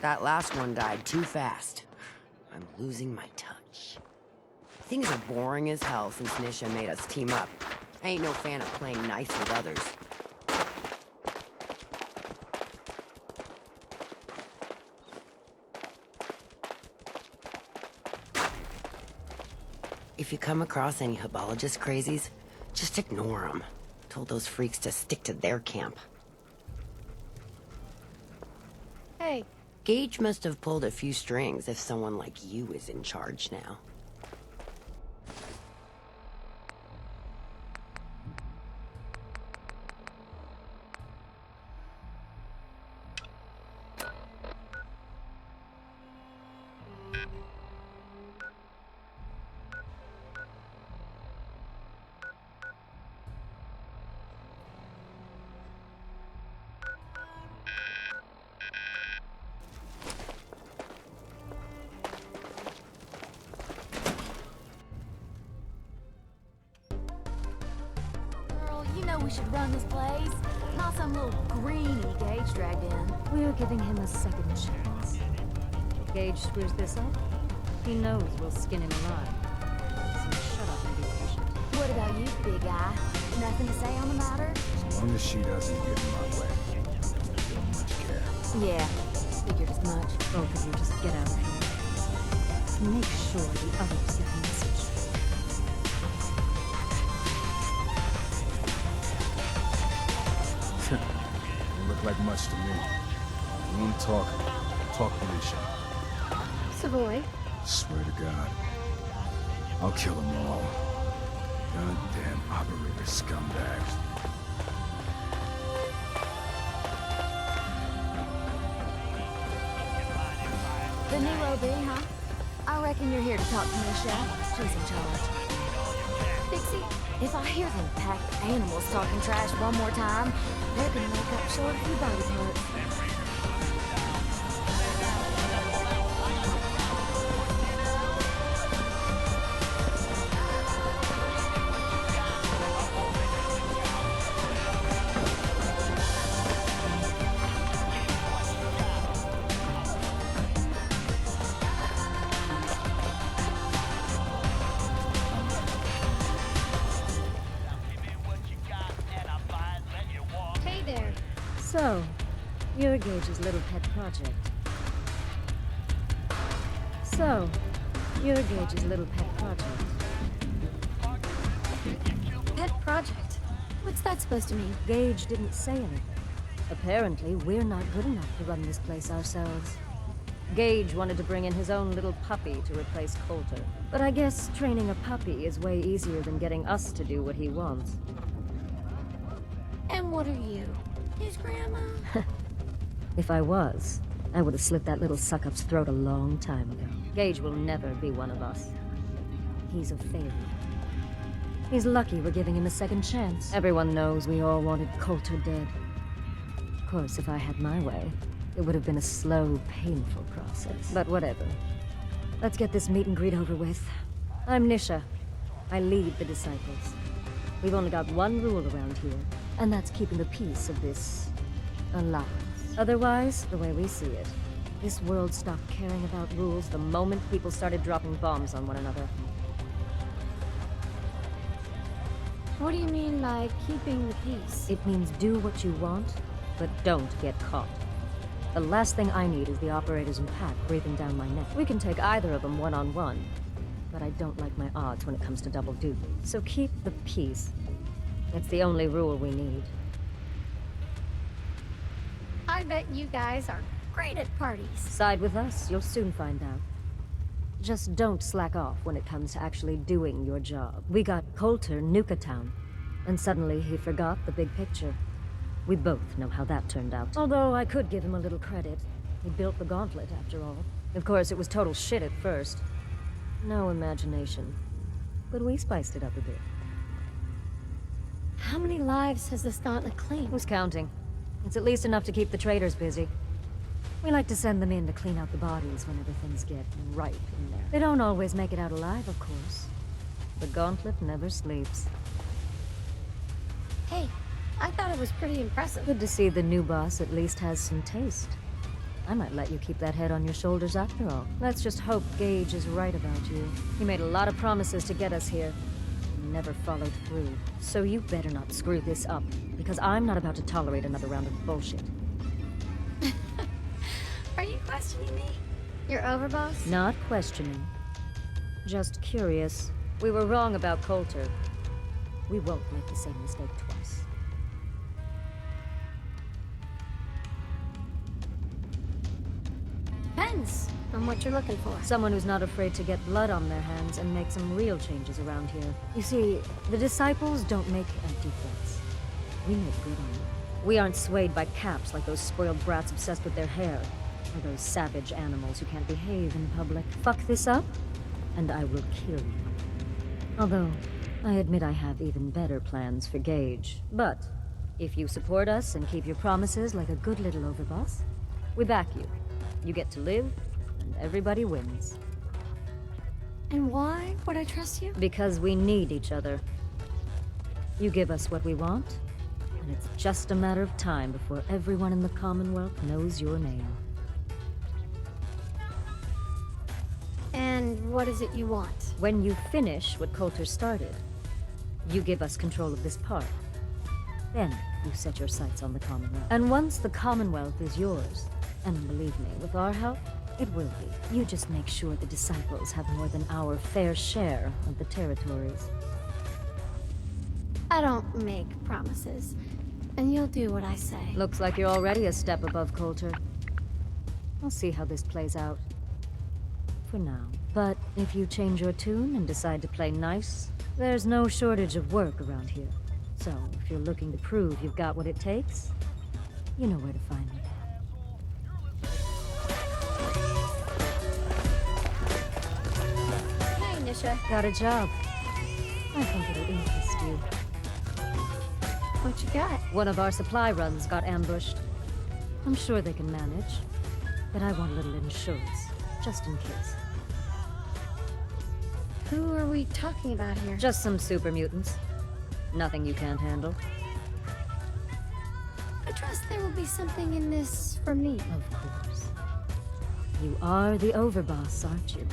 That last one died too fast. I'm losing my touch. Things are boring as hell since Nisha made us team up. I ain't no fan of playing nice with others. If you come across any Hebologist crazies, just ignore them. Told those freaks to stick to their camp. Hey. Gage must have pulled a few strings if someone like you is in charge now. We should run this place. Not some little greenie Gage dragged in. We're giving him a second chance. If Gage screws this up, he knows we'll skin him alive. So shut up and be patient. What about you, big guy? Nothing to say on the matter? As long as she doesn't get in my way, I don't much care. Yeah, figured as much. Both of you just get out of here. Make sure the others get the message. Don't look like much to me. You want to talk? Talk Nisha. Savoy. Swear to God, I'll kill them all. Goddamn operator scumbags. The new OB, huh? I reckon you're here to talk to Michelle. She's in charge. Dixie, if I hear them packed animals talking trash one more time, they're gonna make up short a few body parts. So, you're Gage's little pet project. Pet project? What's that supposed to mean? Gage didn't say anything. Apparently, we're not good enough to run this place ourselves. Gage wanted to bring in his own little puppy to replace Coulter. But I guess training a puppy is way easier than getting us to do what he wants. And what are you? His grandma? If I was, I would have slit that little suck-up's throat a long time ago. Gage will never be one of us. He's a failure. He's lucky we're giving him a second chance. Everyone knows we all wanted Coulter dead. Of course, if I had my way, it would have been a slow, painful process. But whatever. Let's get this meet and greet over with. I'm Nisha. I lead the Disciples. We've only got one rule around here, and that's keeping the peace of this alliance. Otherwise, the way we see it, this world stopped caring about rules the moment people started dropping bombs on one another. What do you mean by keeping the peace? It means do what you want, but don't get caught. The last thing I need is the operators and Pat breathing down my neck. We can take either of them one-on-one, but I don't like my odds when it comes to double duty. So keep the peace. That's the only rule we need. I bet you guys are great at parties. Side with us, you'll soon find out. Just don't slack off when it comes to actually doing your job. We got Coulter Nuka Town, and suddenly he forgot the big picture. We both know how that turned out. Although I could give him a little credit. He built the gauntlet, after all. Of course, it was total shit at first. No imagination. But we spiced it up a bit. How many lives has this gauntlet claimed? Who's counting? It's at least enough to keep the traders busy. We like to send them in to clean out the bodies whenever things get ripe in there. They don't always make it out alive, of course. The gauntlet never sleeps. Hey, I thought it was pretty impressive. Good to see the new boss at least has some taste. I might let you keep that head on your shoulders after all. Let's just hope Gage is right about you. He made a lot of promises to get us here. Never followed through. So you better not screw this up, because I'm not about to tolerate another round of bullshit. Are you questioning me? You're overboss? Not questioning. Just curious. We were wrong about Coulter. We won't make the same mistake twice. Depends on what you're looking for. Someone who's not afraid to get blood on their hands and make some real changes around here. You see, the disciples don't make empty threats. We make good on them. We aren't swayed by caps like those spoiled brats obsessed with their hair, or those savage animals who can't behave in public. Fuck this up, and I will kill you. Although, I admit I have even better plans for Gage. But, if you support us and keep your promises like a good little overboss, we back you. You get to live, and everybody wins. And why would I trust you? Because we need each other. You give us what we want, and it's just a matter of time before everyone in the Commonwealth knows your name. And what is it you want? When you finish what Coulter started, you give us control of this park. Then you set your sights on the Commonwealth. And once the Commonwealth is yours, and believe me, with our help, it will be. You just make sure the disciples have more than our fair share of the territories. I don't make promises, and you'll do what I say. Looks like you're already a step above Coulter. I'll see how this plays out. For now. But if you change your tune and decide to play nice, there's no shortage of work around here. So, if you're looking to prove you've got what it takes, you know where to find me. Hey, Nisha. Got a job. I think it'll interest you. What you got? One of our supply runs got ambushed. I'm sure they can manage, but I want a little insurance, just in case. Who are we talking about here? Just some super mutants. Nothing you can't handle. I trust there will be something in this for me. Of course. You are the overboss, aren't you?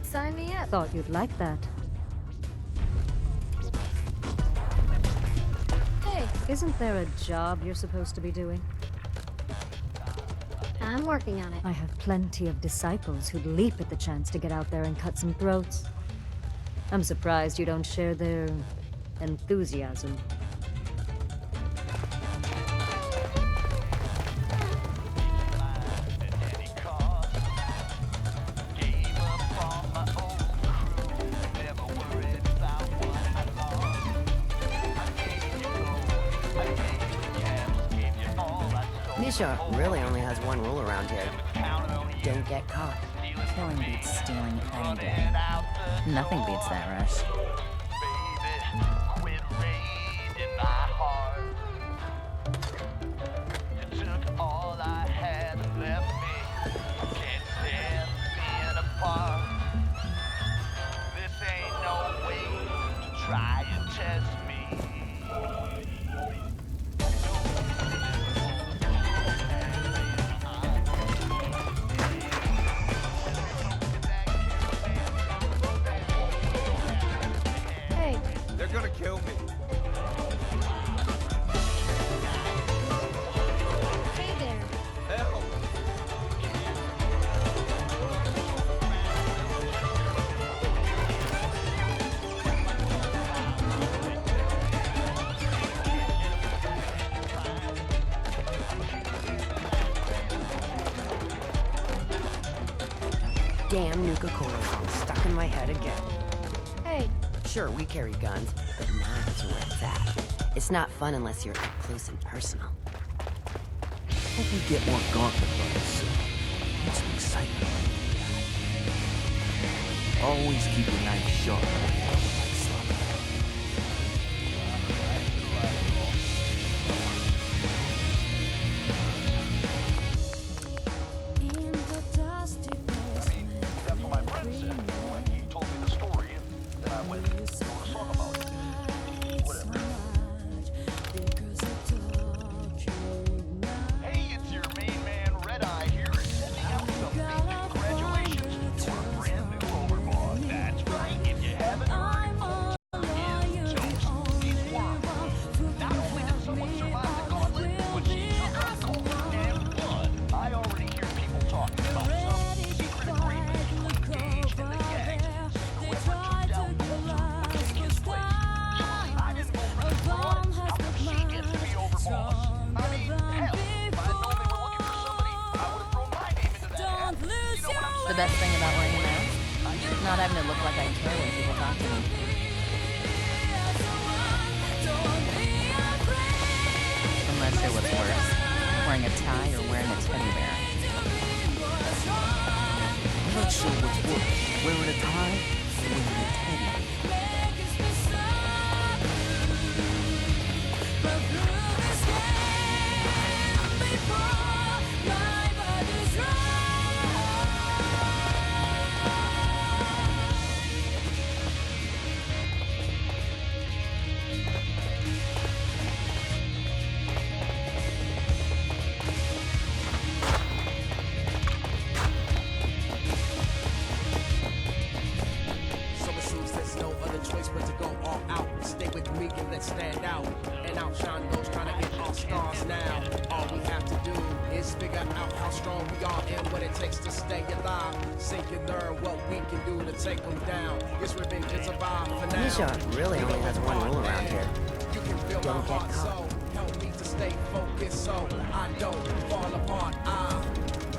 Sign me up. Thought you'd like that. Hey, Isn't there a job you're supposed to be doing? I'm working on it. I have plenty of disciples who'd leap at the chance to get out there and cut some throats. I'm surprised you don't share their enthusiasm. Nisha really only has one rule around here. Don't get caught. Killing beats stealing any day. Nothing beats that rush. They're gonna kill me. Hey there. Help! Damn Nuka World stuck in my head again. Hey, Sure, we carry guns, but knives are where it's at. It's not fun unless you're up close and personal. Hope we get more gauntlet runs soon. Need some excitement. Always keep your knife sharp. Like slumber. That's what my friend said when he told me the story, and then I went and wrote a song about it. Whatever. Hey, it's your main man, best thing about wearing a mask? Not having to look like I care when people talk to me. I'm not sure what's worse, wearing a tie or wearing a teddy bear. I'm not sure what's worse, wearing a tie or wearing a teddy. So it seems there's no other choice but to go all out. Stay with me and let's stand out and outshine those trying to get all stars now. All we have to do is figure out how strong we are and what it takes to stay alive. Sink and learn what we can do to take them down. Yes, revenge is survive for now. Misha really only has one rule around here. You can feel my Don't get heart, caught. so help me to stay focused so I don't fall apart. I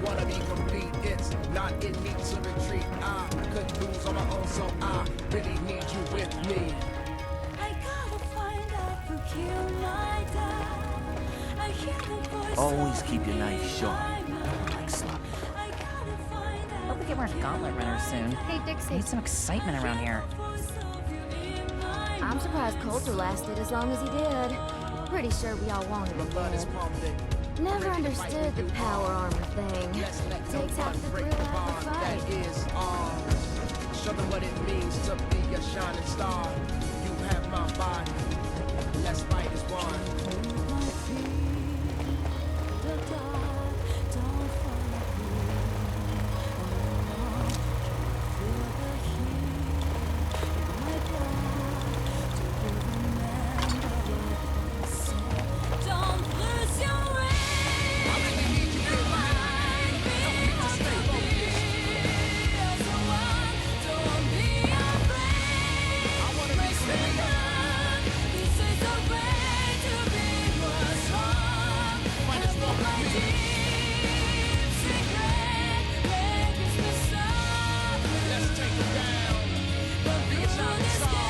wanna be complete, it's not in me to retreat. I could lose on my own, so I really need you with me. I gotta find out who killed my dad. I hear the voice Always of keep your knife sharp. my mind. Like sloppy. I gotta find out Hope we get more gauntlet runners soon. Hey, I Dixie. need some excitement around here. the voice of you in my I'm surprised Coulter lasted as long as he did. Pretty sure we all wanted him Blood is dead. pumping. Never understood the power armor thing. Let's let go Takes half the break thrill the out bond of the fight. that is ours. Show them what it means to be a shining star. You have my body. Let's fight as one. The dark, don't follow me. Feel the heat in my blood. Do you remember what I said? Don't lose your way. I really need you in my life. Help me to stay focused. Don't be afraid. I wanna be free. This is the way to be more strong. Fight as one My with me. deep secret, make us the sun. Let's take it down. Be a shining star.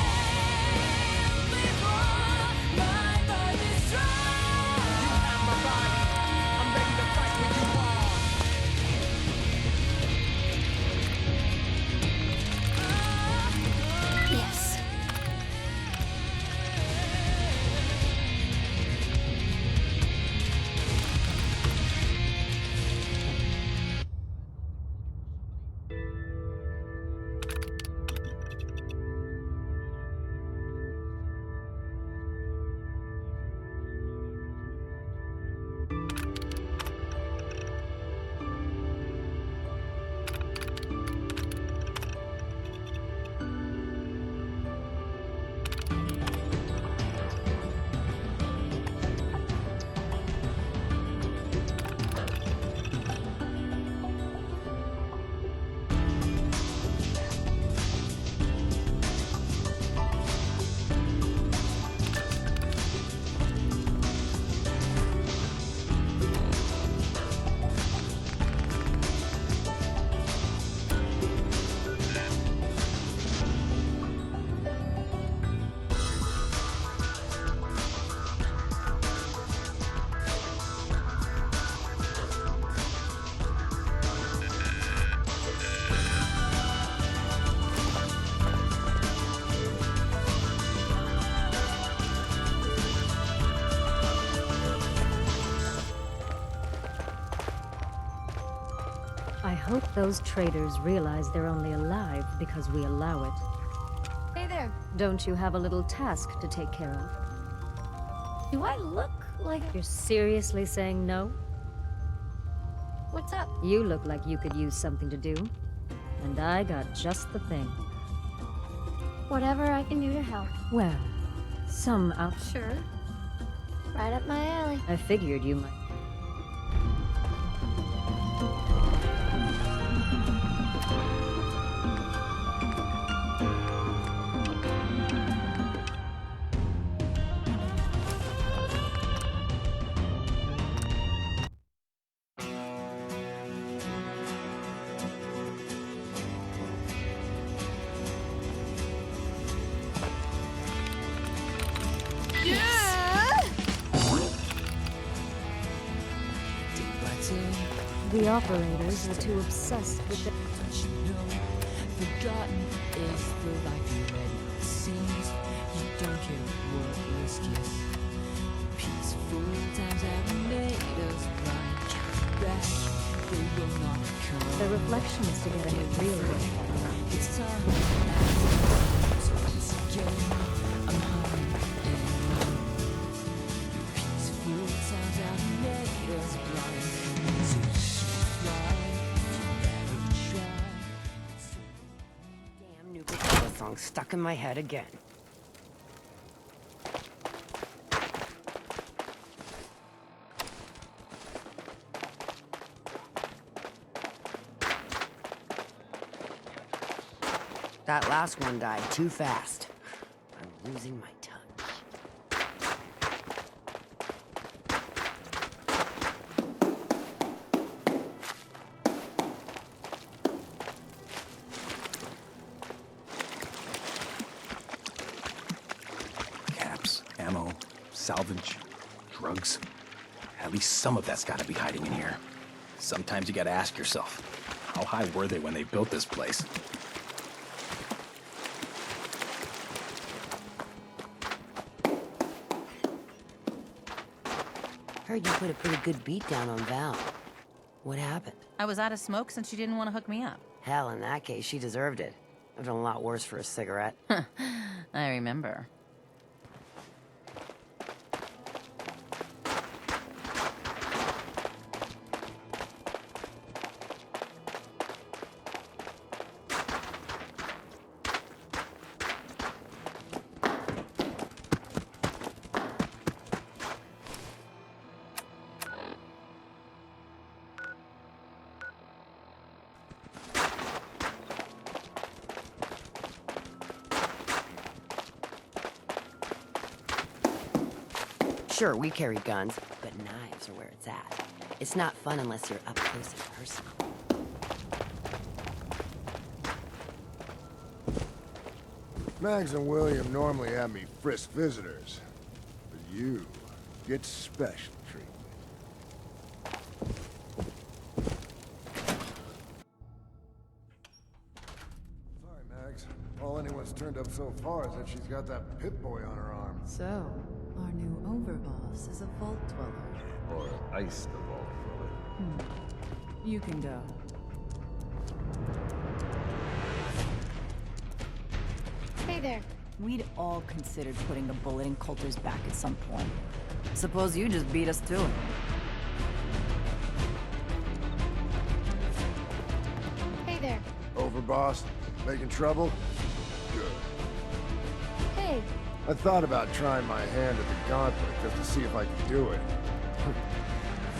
Before my body's strong. You have my body. I'm ready to fight when you are. Yes. I hope those traitors realize they're only alive because we allow it. Hey there. Don't you have a little task to take care of? Do I look like... You're seriously saying no? What's up? You look like you could use something to do. And I got just the thing. Whatever I can do to help. Well, some out. Sure. Right up my alley. I figured you might. The operators are too obsessed with the... Forgotten is the life you read. It seems you don't care what risk is. Peaceful times have made us blind. Back, they will not come. The reflection is together in real way. It's time. So once again, I'm hiding and alone. Peaceful times have made us blind. So you should fly, you never try. Damn Nuka World song stuck in my head again. That last one died too fast. I'm losing my touch. Caps, ammo, salvage, drugs. At least some of that's gotta be hiding in here. Sometimes you gotta ask yourself, how high were they when they built this place? Heard you put a pretty good beat down on Val. What happened? I was out of smoke since she didn't want to hook me up. Hell, in that case, she deserved it. I've done a lot worse for a cigarette. I remember. Sure, we carry guns, but knives are where it's at. It's not fun unless you're up close and personal. Mags and William normally have me frisk visitors, but you get special treatment. Sorry, Mags. All anyone's turned up so far is that she's got that Pip-Boy on her arm. So, our new overboss is a vault dweller. Or iced the vault dweller. You can go. Hey there. We'd all considered putting a bullet in Coulter's back at some point. Suppose you just beat us to it. Hey there. Overboss? Making trouble? Good. Hey. I thought about trying my hand at the gauntlet just to see if I could do it.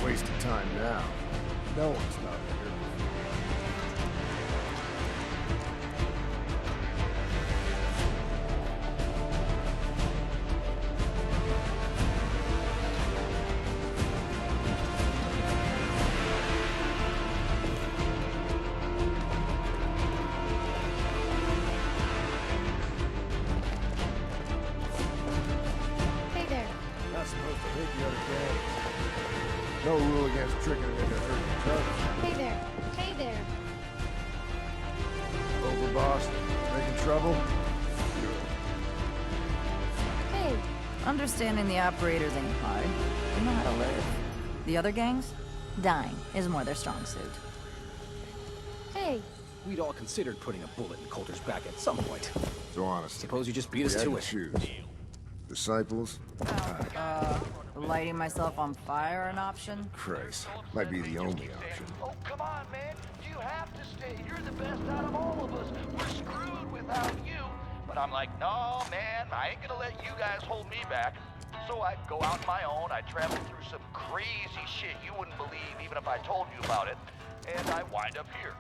Waste of time now. No one's not here. Hey there. Not supposed to hit the other gang. No rule against tricking it into hurting each other. Hey there. Hey there. Overboss? Making trouble? Good. Hey. Understanding the operators ain't hard. They know how to live. The other gangs? Dying is more their strong suit. Hey. We'd all considered putting a bullet in Coulter's back at some point. So honestly, Suppose you just beat we us had to it. choose. Disciples? Lighting myself on fire an option? Christ. Might be the only option. Oh, come on, man. You have to stay. You're the best out of all of us. We're screwed without you. But I'm like, no, man, I ain't gonna let you guys hold me back. So I go out on my own. I travel through some crazy shit you wouldn't believe even if I told you about it. And I wind up here.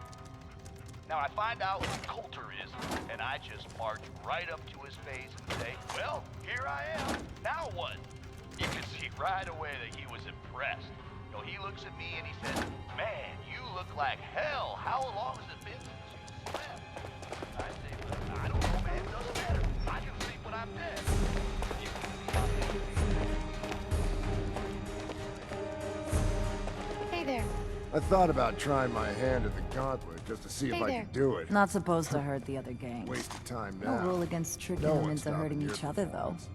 Now I find out who Coulter is, and I just march right up to his face and say, well, here I am. Now what? You could see right away that he was impressed. You know, he looks at me and he says, man, you look like hell. How long has it been since you slept? I say, well, I don't know, man. It doesn't matter. I can sleep when I'm dead. You can see my face. Hey there. I thought about trying my hand at the gauntlet just to see if Hey I there. could do it. Not supposed to hurt the other gangs. Waste of time No now. rule against tricking No them one's into hurting stopping your each other, though. performance.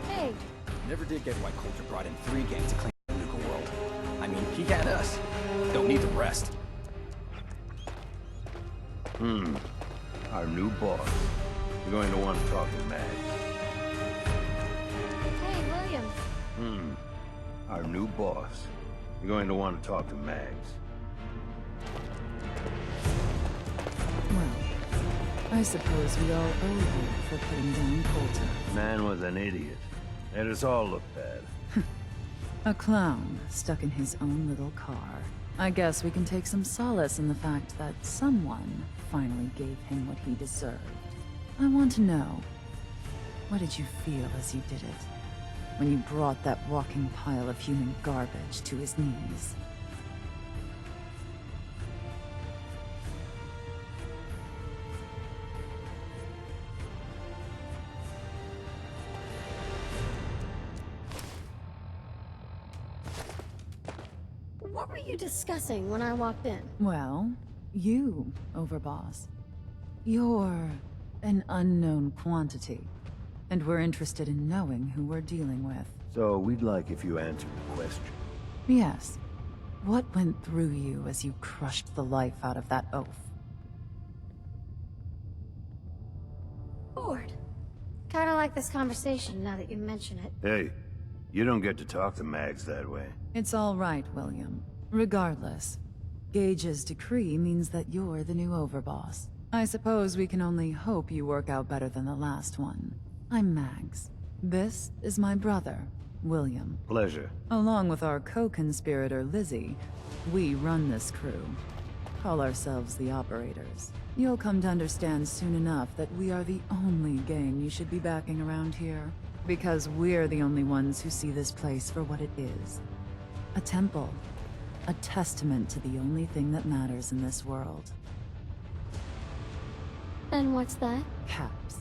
Hey, Never did get why Coulter brought in 3 gangs to claim Nuka World. I mean, he had us. Don't need the rest. Our new boss. You're going to want to talk to Mags. hey, William. Our new boss. You're going to want to talk to Mags. Well, I suppose we all owe you for putting down Coulter. Man was an idiot. Made us all look bad. A clown stuck in his own little car. I guess we can take some solace in the fact that someone finally gave him what he deserved. I want to know, what did you feel as you did it? When you brought that walking pile of human garbage to his knees? What were you discussing when I walked in? Well, you, Overboss. You're an unknown quantity, and we're interested in knowing who we're dealing with. So we'd like if you answered the question. Yes. What went through you as you crushed the life out of that oaf? Bored. Kinda like this conversation now that you mention it. Hey, you don't get to talk to Mags that way. It's all right, William. Regardless, Gage's decree means that you're the new Overboss. I suppose we can only hope you work out better than the last one. I'm Mags. This is my brother, William. Pleasure. Along with our co-conspirator, Lizzie, we run this crew. Call ourselves the Operators. You'll come to understand soon enough that we are the only gang you should be backing around here. Because we're the only ones who see this place for what it is. A temple. A testament to the only thing that matters in this world. And what's that? Caps.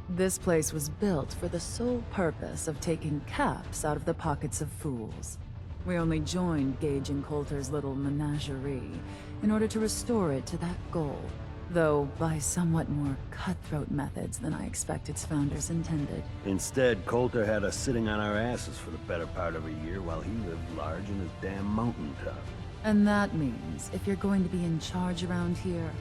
This place was built for the sole purpose of taking caps out of the pockets of fools. We only joined Gage and Coulter's little menagerie in order to restore it to that goal, though by somewhat more cutthroat methods than I expect its founders intended. Instead, Coulter had us sitting on our asses for the better part of a year while he lived large in his damn mountaintop. And that means, if you're going to be in charge around here,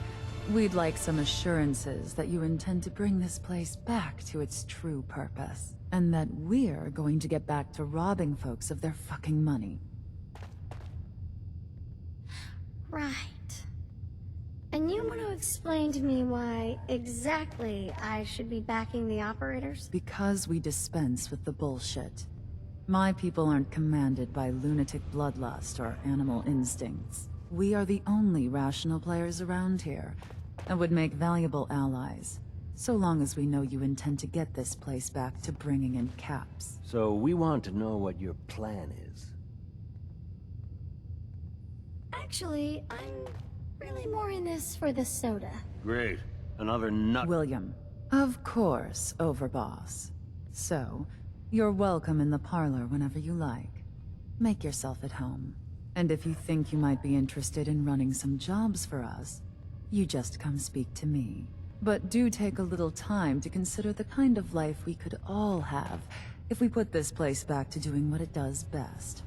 we'd like some assurances that you intend to bring this place back to its true purpose. And that we're going to get back to robbing folks of their fucking money. Right. And you want to explain to me why exactly I should be backing the Operators? Because we dispense with the bullshit. My people aren't commanded by lunatic bloodlust or animal instincts. We are the only rational players around here, and would make valuable allies, so long as we know you intend to get this place back to bringing in caps. So we want to know what your plan is. Actually, I'm really more in this for the soda. Great. Another nut. William. Of course, Overboss. So, you're welcome in the parlor whenever you like. Make yourself at home. And if you think you might be interested in running some jobs for us, you just come speak to me. But do take a little time to consider the kind of life we could all have if we put this place back to doing what it does best.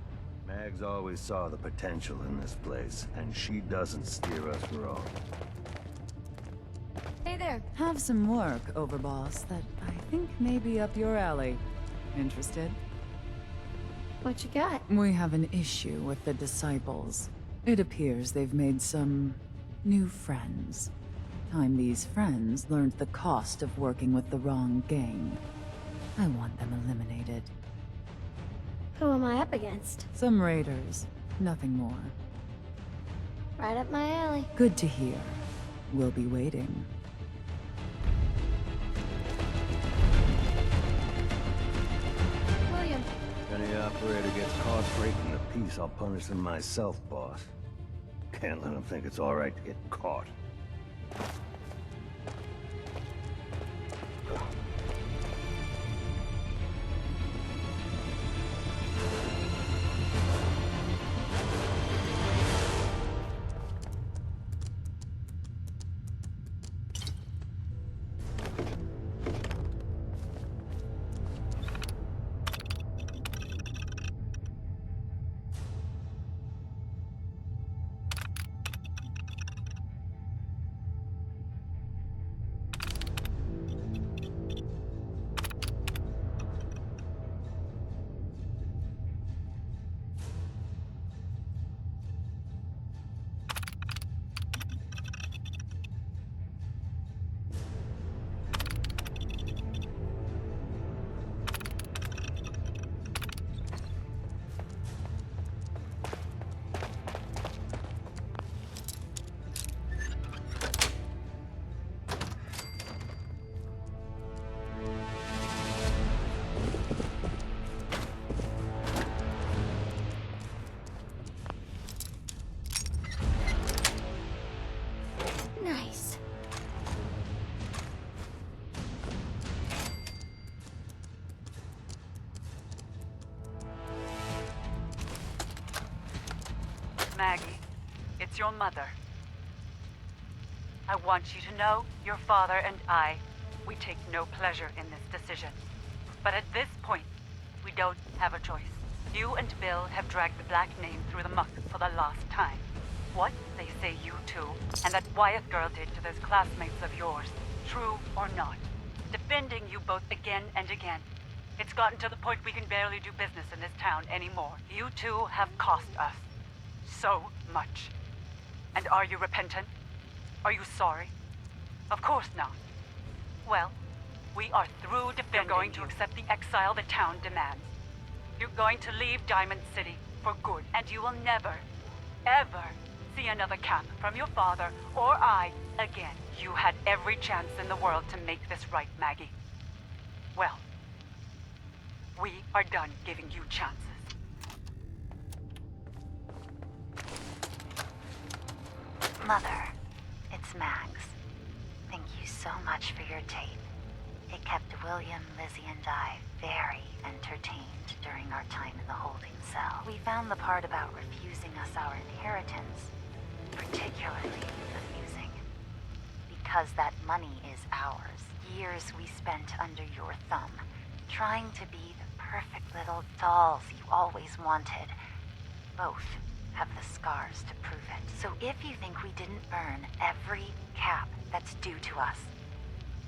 Mags always saw the potential in this place, and she doesn't steer us wrong. Hey there. Have some work, Overboss, that I think may be up your alley. Interested? What you got? We have an issue with the Disciples. It appears they've made some new friends. Time these friends learned the cost of working with the wrong gang. I want them eliminated. Who am I up against? Some raiders, nothing more. Right up my alley. Good to hear. We'll be waiting. William. If any operator gets caught breaking the peace, I'll punish them myself, boss. Can't let them think it's all right to get caught. Nice. Maggie, it's your mother. I want you to know your father and I, we take no pleasure in this decision. But at this point, we don't have a choice. You and Bill have dragged the Black name through the muck for the last time. What they say you two and that Wyeth girl did to those classmates of yours, true or not, defending you both again and again. It's gotten to the point we can barely do business in this town anymore. You two have cost us so much. And are you repentant? Are you sorry? Of course not. Well, we are through defending. You're going to accept the exile the town demands. You're going to leave Diamond City for good, and you will never, ever see another cap from your father or I again. You had every chance in the world to make this right, Maggie. Well, we are done giving you chances. Mother, it's Max. Thank you so much for your tape. It kept William, Lizzie, and I very entertained during our time in the holding cell. We found the part about refusing us our inheritance particularly amusing. Because that money is ours. Years we spent under your thumb, trying to be the perfect little dolls you always wanted. Both have the scars to prove it. So if you think we didn't earn every cap that's due to us,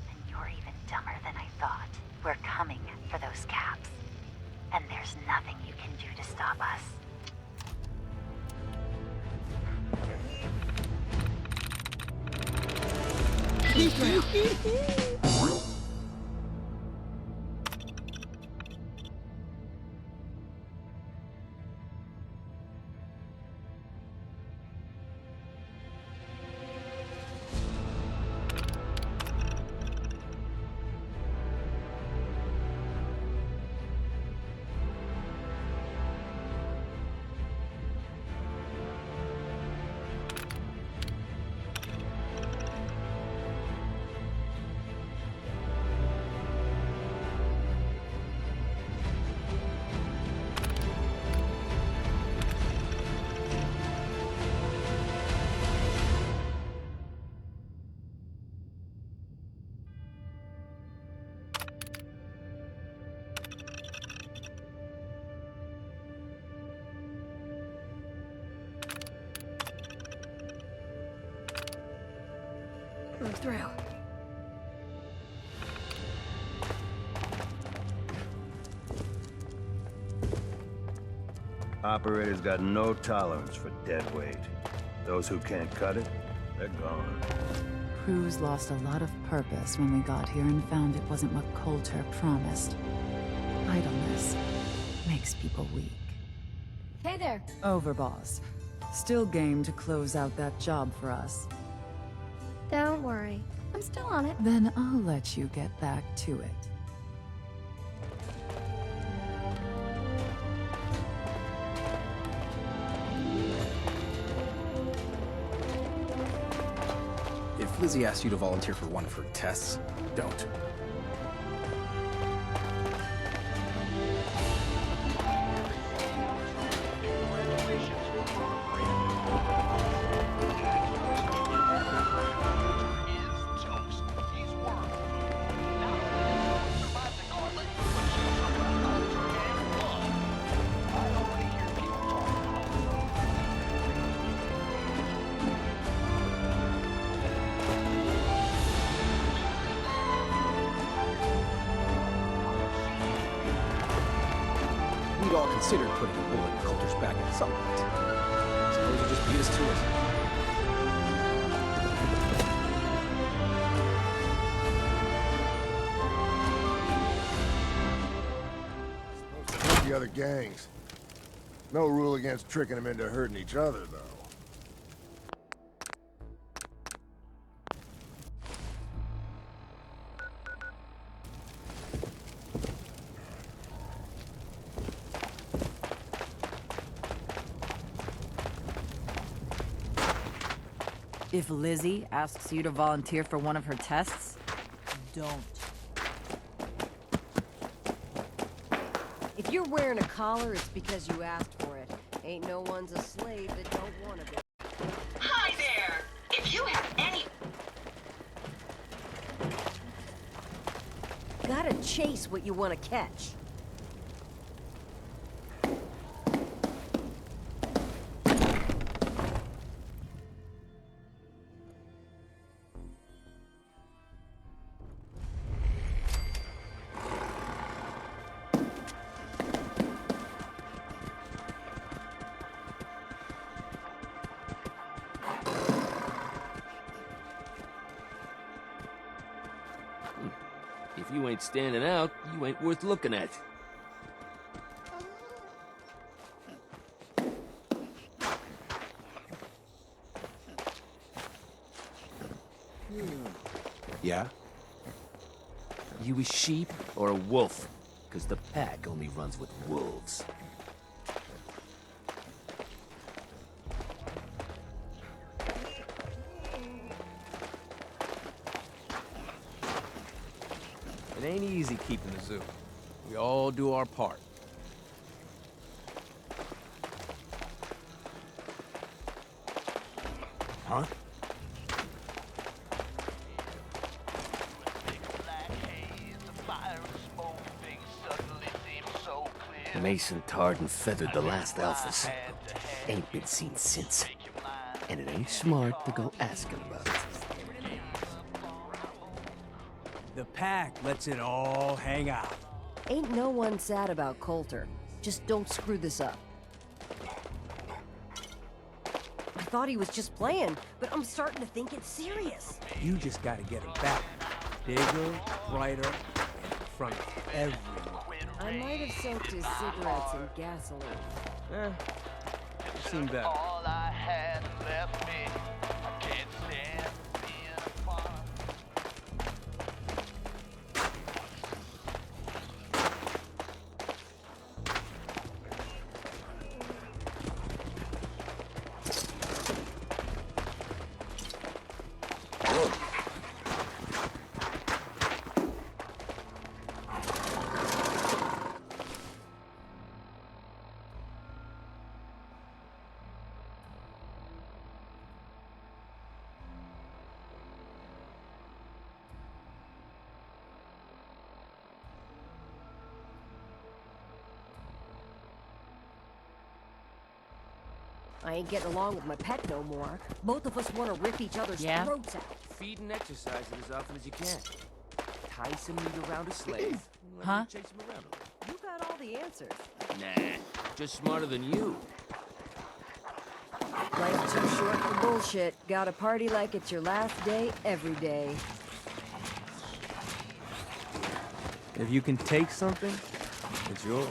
then you're even dumber than I thought. We're coming for those caps. And there's nothing you can do to stop us. Move through. Operators got no tolerance for dead weight. Those who can't cut it, they're gone. Crews lost a lot of purpose when we got here and found it wasn't what Coulter promised. Idleness makes people weak. Hey there. Overboss. Still game to close out that job for us. Don't worry. I'm still on it. Then I'll let you get back to it. If Lizzie asked you to volunteer for one of her tests, don't. We'd all considered putting a bullet in Coulter's back at some point. Suppose you just beat us to it. Supposed to help the other gangs. No rule against tricking them into hurting each other, though. If Lizzie asks you to volunteer for one of her tests, don't. If you're wearing a collar, it's because you asked for it. Ain't no one's a slave that don't want to be. Hi there! If you have any... Gotta chase what you want to catch. If you ain't standing out, you ain't worth looking at. Yeah? You a sheep or a wolf? 'Cause the pack only runs with wolves. It ain't easy keeping the zoo. We all do our part. Huh? Mason tarred and feathered the last alphas. Ain't been seen since. And it ain't smart to go asking about it. The pack lets it all hang out. Ain't no one sad about Coulter. Just don't screw this up. I thought he was just playing, but I'm starting to think it's serious. You just gotta get him back. Bigger, brighter, and in front of everyone. I might have soaked his cigarettes in gasoline. You seem better. All I had left me. I can't stand being apart. I ain't getting along with my pet no more. Both of us want to rip each other's throats out. Feed and exercise it as often as you can. Tie some meat around a slave. Huh? Chase him around a You got all the answers. little. Nah, just smarter than you. Life's too short for bullshit. Gotta party like it's your last day every day. If you can take something, it's yours.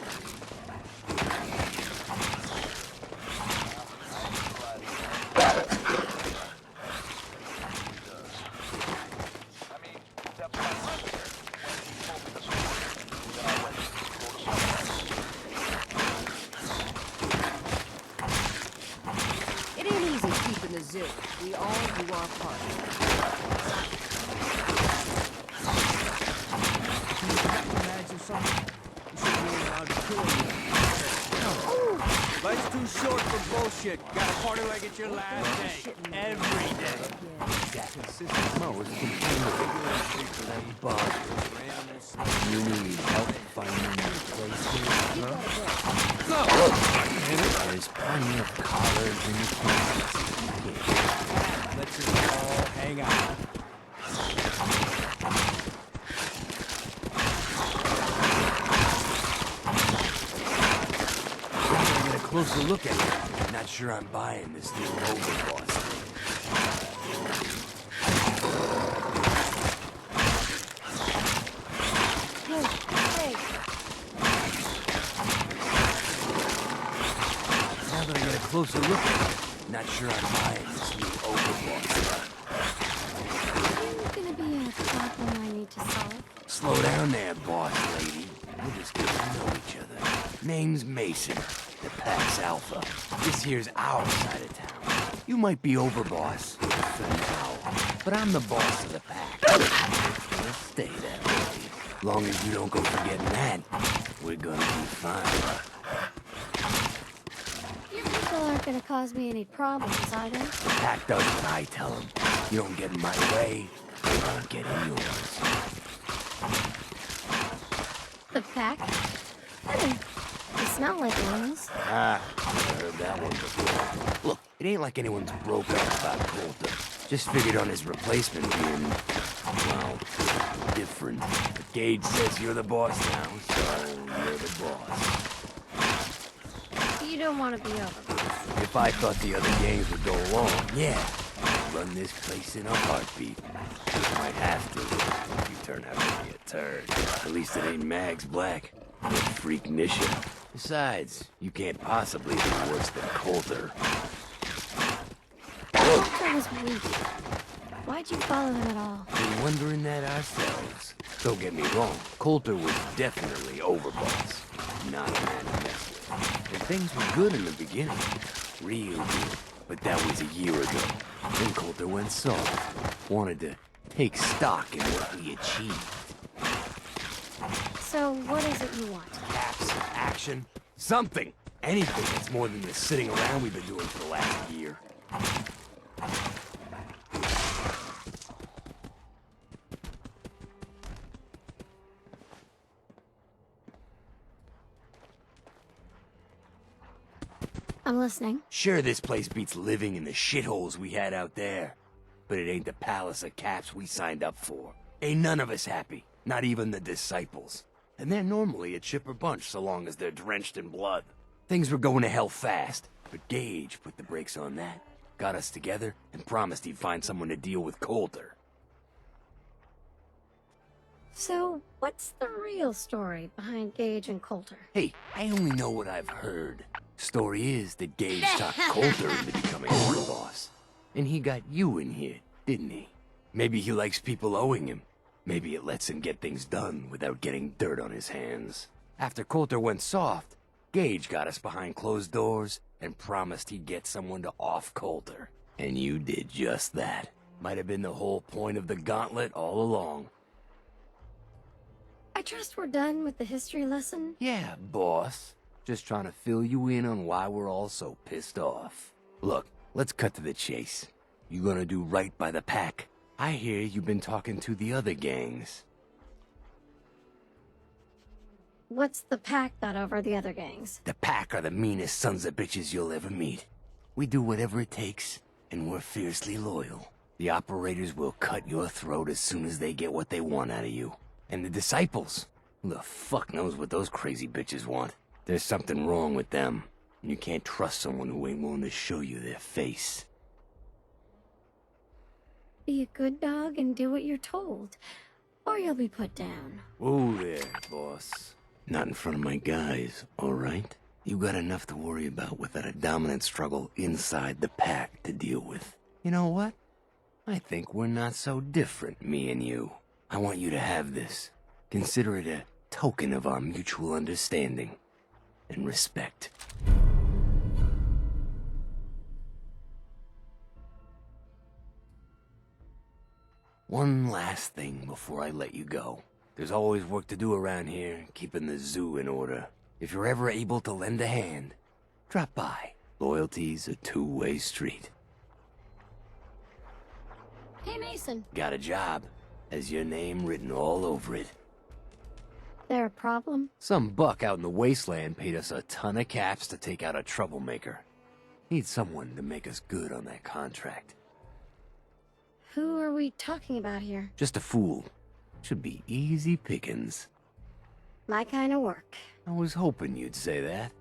the zoo. We all do our part. Imagine something. You should be allowed to kill you. Life's too short for bullshit. Gotta party like it's your last day. Every day. That's consistent. Mo is completely for them bugs. You need help finding your place here? No! There's plenty of collars in the closets. Let's just all hang out. Get a closer look at it. Not sure I'm buying this new overboss thing. Hey. Now that I get a closer look at it, not sure I'm buying this new overboss thing. Gonna be a problem I need to solve. Slow down there, boss lady. We're just getting to know each other. Name's Mason, the Pax Alpha. This here's our side of town. You might be overboss for now, but I'm the boss of the pack. We'll stay that way. Long as you don't go forgetting that, we're gonna be fine. Your people aren't gonna cause me any problems, are they? The pack does what I tell them. You don't get in my way, they won't get in yours. The pack? They smell like animals. Ah, never heard that one before. Look, it ain't like anyone's broke up about Coulter. Just figured on his replacement being, well, different. But Gage says you're the boss now, so you're the boss. You don't want to be overboss. If I thought the other gangs would go along, yeah, I'd run this place in a heartbeat. Might have to, if you turn out to be a turd. At least it ain't Mags Black. Or Freak Nisha. Besides, you can't possibly be worse than Coulter. Coulter was weak. Why'd you follow him at all? Been wondering that ourselves. Don't get me wrong, Coulter was definitely overboss. Not a man to mess with. And things were good in the beginning. Real good. But that was a year ago. Then Coulter went soft. Wanted to take stock in what we achieved. So, what is it you want? Caps, action, something. Anything that's more than the sitting around we've been doing for the last year. I'm listening. Sure, this place beats living in the shitholes we had out there. But it ain't the palace of caps we signed up for. Ain't none of us happy. Not even the disciples. And they're normally a chipper bunch so long as they're drenched in blood. Things were going to hell fast, but Gage put the brakes on that. Got us together and promised he'd find someone to deal with Coulter. So, what's the real story behind Gage and Coulter? Hey, I only know what I've heard. Story is that Gage talked Coulter into becoming overboss. And he got you in here, didn't he? Maybe he likes people owing him. Maybe it lets him get things done without getting dirt on his hands. After Coulter went soft, Gage got us behind closed doors and promised he'd get someone to off Coulter. And you did just that. Might have been the whole point of the gauntlet all along. I trust we're done with the history lesson? Yeah, boss. Just trying to fill you in on why we're all so pissed off. Look, let's cut to the chase. You gonna do right by the pack? I hear you've been talking to the other gangs. What's the pack got over the other gangs? The pack are the meanest sons of bitches you'll ever meet. We do whatever it takes, and we're fiercely loyal. The operators will cut your throat as soon as they get what they want out of you. And the disciples? Who the fuck knows what those crazy bitches want? There's something wrong with them. And you can't trust someone who ain't willing to show you their face. Be a good dog and do what you're told, or you'll be put down. Whoa there, boss. Not in front of my guys, all right? You got enough to worry about without a dominant struggle inside the pack to deal with. You know what? I think we're not so different, me and you. I want you to have this. Consider it a token of our mutual understanding and respect. One last thing before I let you go. There's always work to do around here, keeping the zoo in order. If you're ever able to lend a hand, drop by. Loyalty's a two-way street. Hey, Mason. Got a job. Has your name written all over it. There a problem? Some buck out in the Wasteland paid us a ton of caps to take out a troublemaker. Need someone to make us good on that contract. Who are we talking about here? Just a fool. Should be easy pickings. My kind of work. I was hoping you'd say that.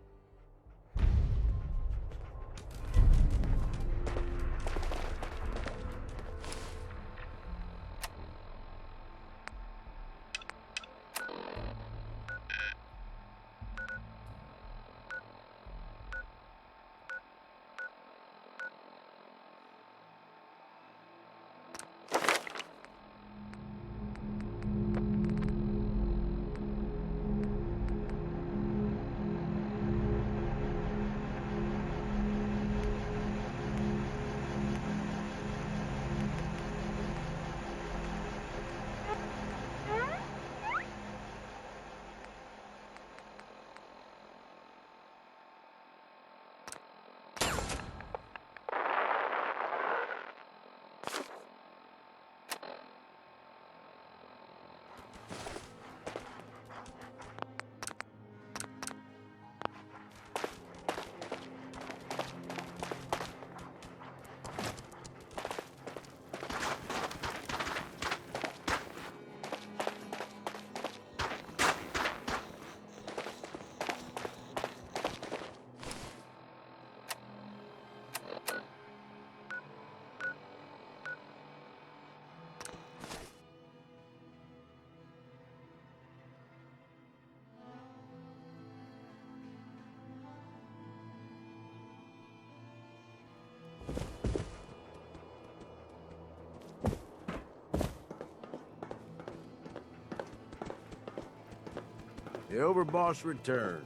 The overboss returns.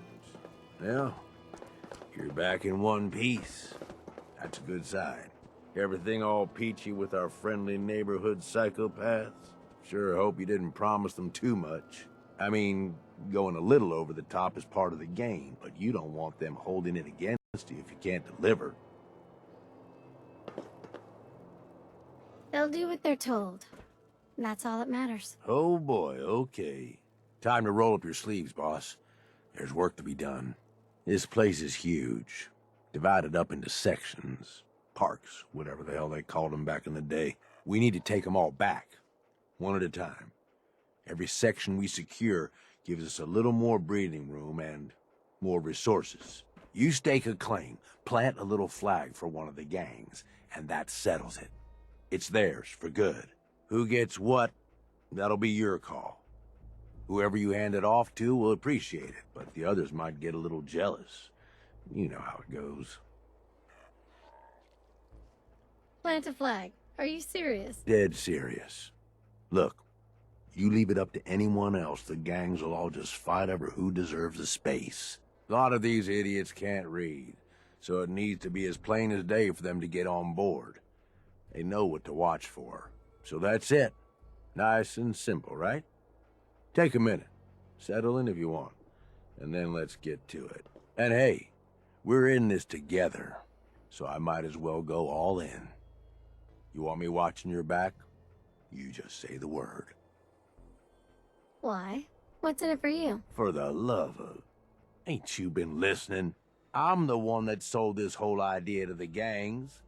Well, you're back in one piece. That's a good sign. Everything all peachy with our friendly neighborhood psychopaths? Sure hope you didn't promise them too much. I mean, going a little over the top is part of the game, but you don't want them holding it against you if you can't deliver. They'll do what they're told. That's all that matters. Oh boy, okay. Time to roll up your sleeves, boss. There's work to be done. This place is huge. Divided up into sections. Parks, whatever the hell they called them back in the day. We need to take them all back. One at a time. Every section we secure gives us a little more breathing room and more resources. You stake a claim, plant a little flag for one of the gangs, and that settles it. It's theirs for good. Who gets what, that'll be your call. Whoever you hand it off to will appreciate it, but the others might get a little jealous. You know how it goes. Plant a flag. Are you serious? Dead serious. Look, you leave it up to anyone else, the gangs will all just fight over who deserves the space. A lot of these idiots can't read, so it needs to be as plain as day for them to get on board. They know what to watch for. So that's it. Nice and simple, right? Take a minute. Settle in if you want. And then let's get to it. And hey, we're in this together, so I might as well go all in. You want me watching your back? You just say the word. Why? What's in it for you? For the love of... Ain't you been listening? I'm the one that sold this whole idea to the gangs.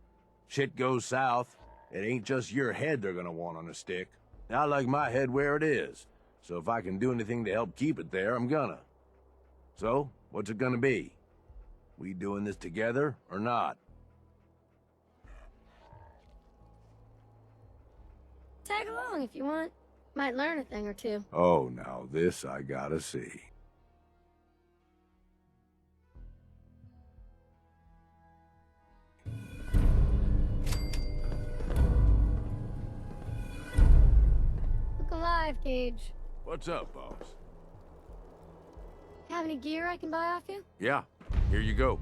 Shit goes south, it ain't just your head they're gonna want on a stick. I like my head where it is, so if I can do anything to help keep it there, I'm gonna. So, what's it gonna be? We doing this together or not? Tag along if you want. Might learn a thing or two. Oh, now this I gotta see. Look alive, Gage. What's up, boss? Have any gear I can buy off you? Yeah, here you go.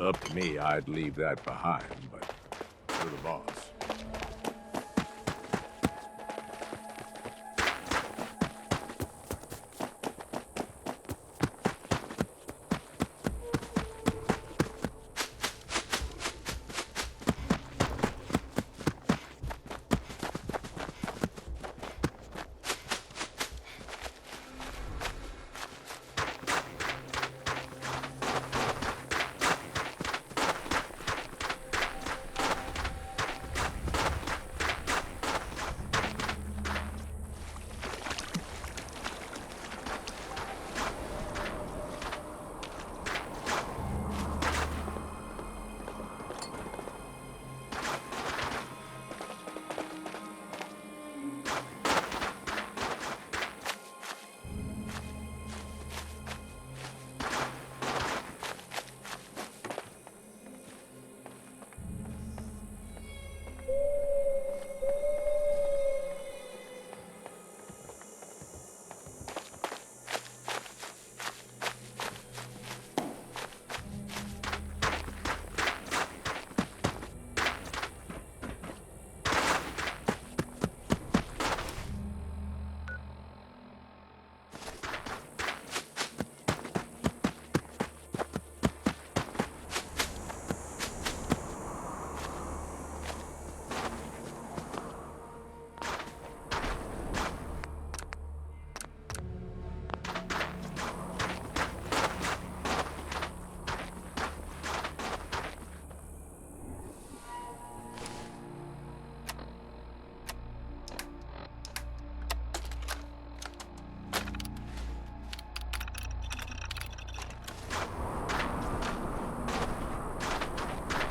Up to me, I'd leave that behind, but you're the boss.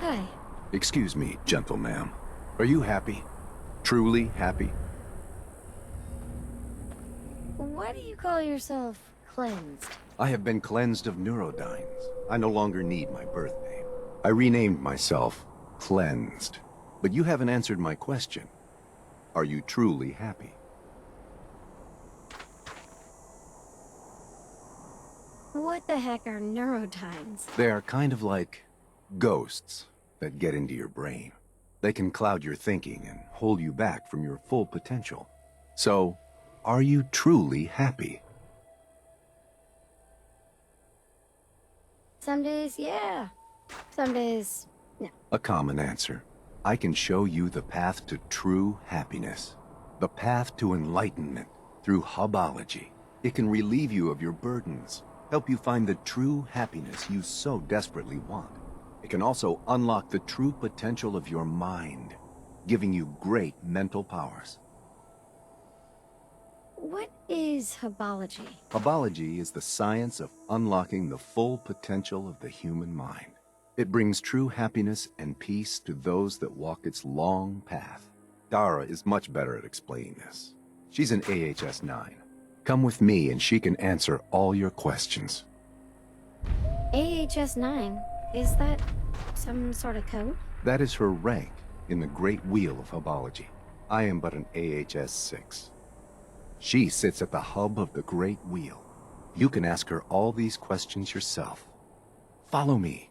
Hi. Excuse me, gentle ma'am. Are you happy? Truly happy? Why do you call yourself cleansed? I have been cleansed of neurodynes. I no longer need my birth name. I renamed myself Cleansed. But you haven't answered my question. Are you truly happy? What the heck are neurodynes? They are kind of like ghosts that get into your brain. They can cloud your thinking and hold you back from your full potential. So, are you truly happy? Some days, yeah. Some days, no. A common answer. I can show you the path to true happiness. The path to enlightenment through hubology. It can relieve you of your burdens, help you find the true happiness you so desperately want. It can also unlock the true potential of your mind, giving you great mental powers. What is hubology? Hubology is the science of unlocking the full potential of the human mind. It brings true happiness and peace to those that walk its long path. Dara is much better at explaining this. She's an AHS 9. Come with me and she can answer all your questions. AHS 9? Is that some sort of code? That is her rank in the Great Wheel of Hubology. I am but an AHS 6. She sits at the hub of the Great Wheel. You can ask her all these questions yourself. Follow me.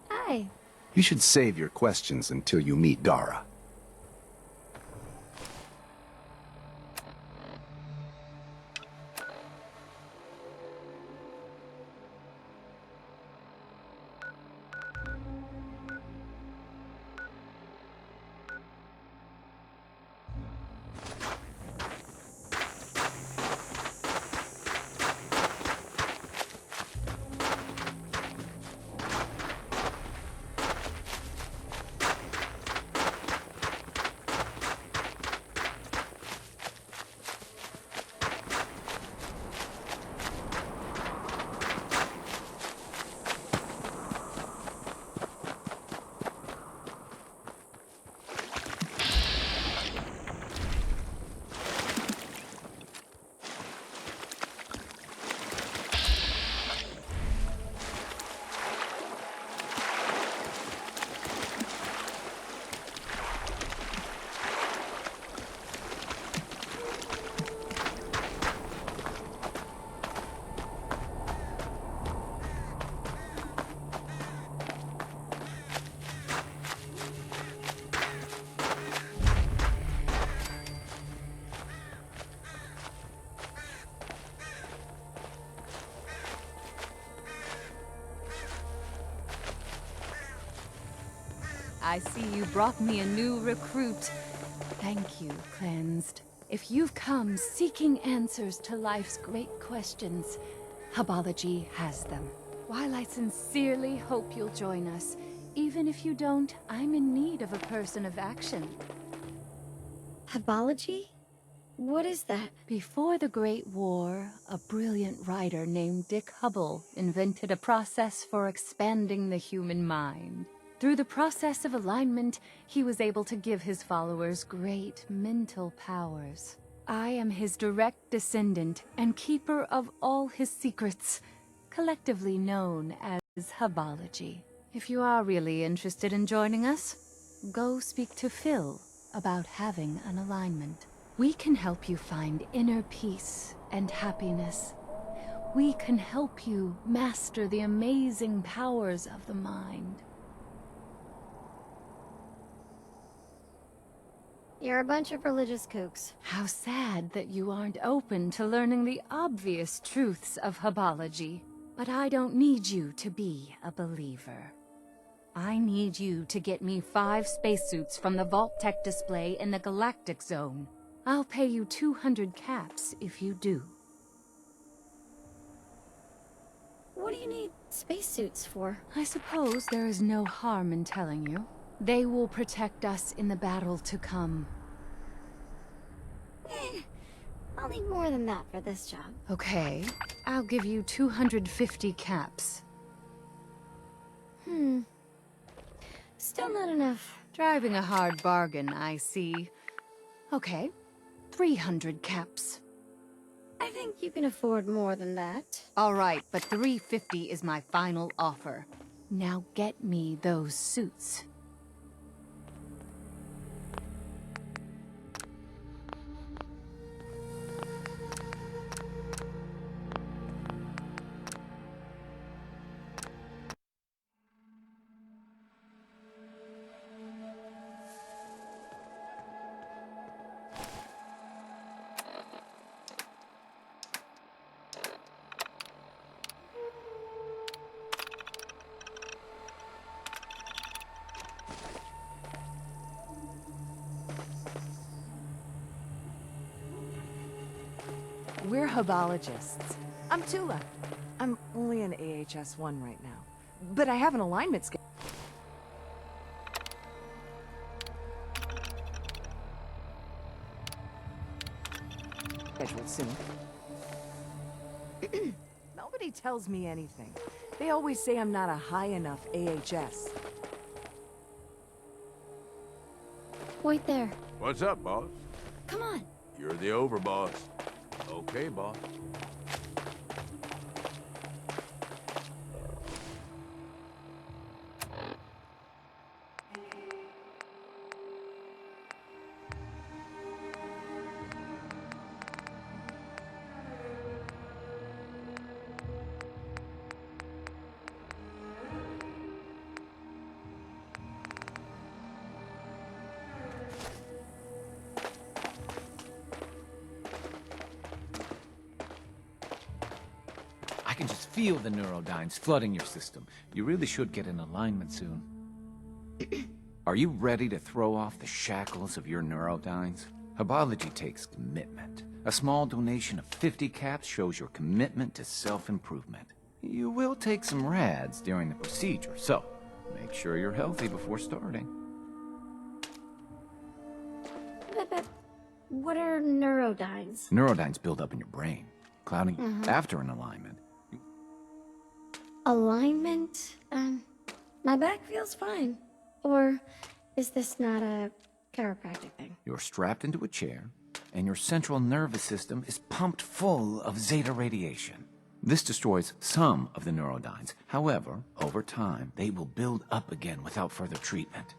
Hi. You should save your questions until you meet Dara. I see you brought me a new recruit. Thank you, Cleansed. If you've come seeking answers to life's great questions, Hubology has them. While I sincerely hope you'll join us, even if you don't, I'm in need of a person of action. Hubology? What is that? Before the Great War, a brilliant writer named Dick Hubble invented a process for expanding the human mind. Through the process of alignment, he was able to give his followers great mental powers. I am his direct descendant and keeper of all his secrets, collectively known as Hubology. If you are really interested in joining us, go speak to Phil about having an alignment. We can help you find inner peace and happiness. We can help you master the amazing powers of the mind. You're a bunch of religious kooks. How sad that you aren't open to learning the obvious truths of Hubology. But I don't need you to be a believer. I need you to get me 5 spacesuits from the Vault Tech display in the Galactic Zone. I'll pay you 200 caps if you do. What do you need spacesuits for? I suppose there is no harm in telling you. They will protect us in the battle to come. I'll need more than that for this job. Okay, I'll give you 250 caps. Still not enough. Driving a hard bargain, I see. Okay, 300 caps. I think you can afford more than that. All right, but 350 is my final offer. Now get me those suits. We're Hubologists. I'm Tula. I'm only an AHS 1 right now. But I have an alignment scheduled soon. Nobody tells me anything. They always say I'm not a high enough AHS. Wait there. What's up, boss? Come on. You're the overboss. Okay, boss. I can just feel the neurodynes flooding your system. You really should get in alignment soon. Are you ready to throw off the shackles of your neurodynes? Hubology takes commitment. A small donation of 50 caps shows your commitment to self-improvement. You will take some rads during the procedure, so make sure you're healthy before starting. But what are neurodynes? Neurodynes build up in your brain, clouding after an alignment. Alignment? My back feels fine. Or is this not a chiropractic thing? You're strapped into a chair, and your central nervous system is pumped full of zeta radiation. This destroys some of the neurodynes. However, over time, they will build up again without further treatment.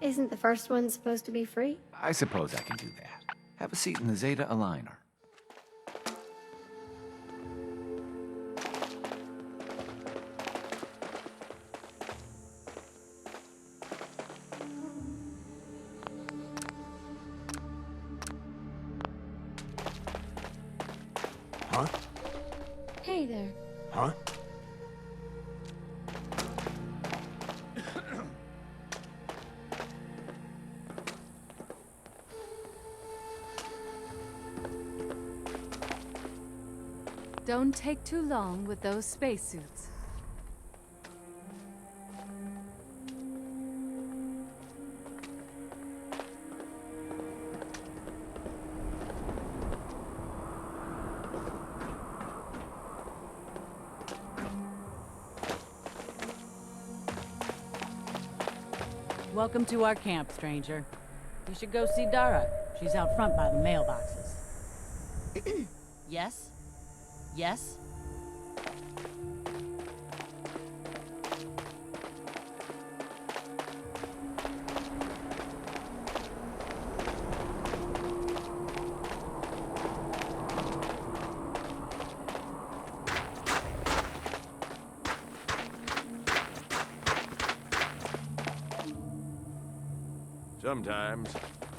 Isn't the first one supposed to be free? I suppose I can do that. Have a seat in the Zeta Aligner. Huh? Hey there. Huh? Don't take too long with those spacesuits. Welcome to our camp, stranger. You should go see Dara. She's out front by the mailboxes. Yes? Yes? Sometimes,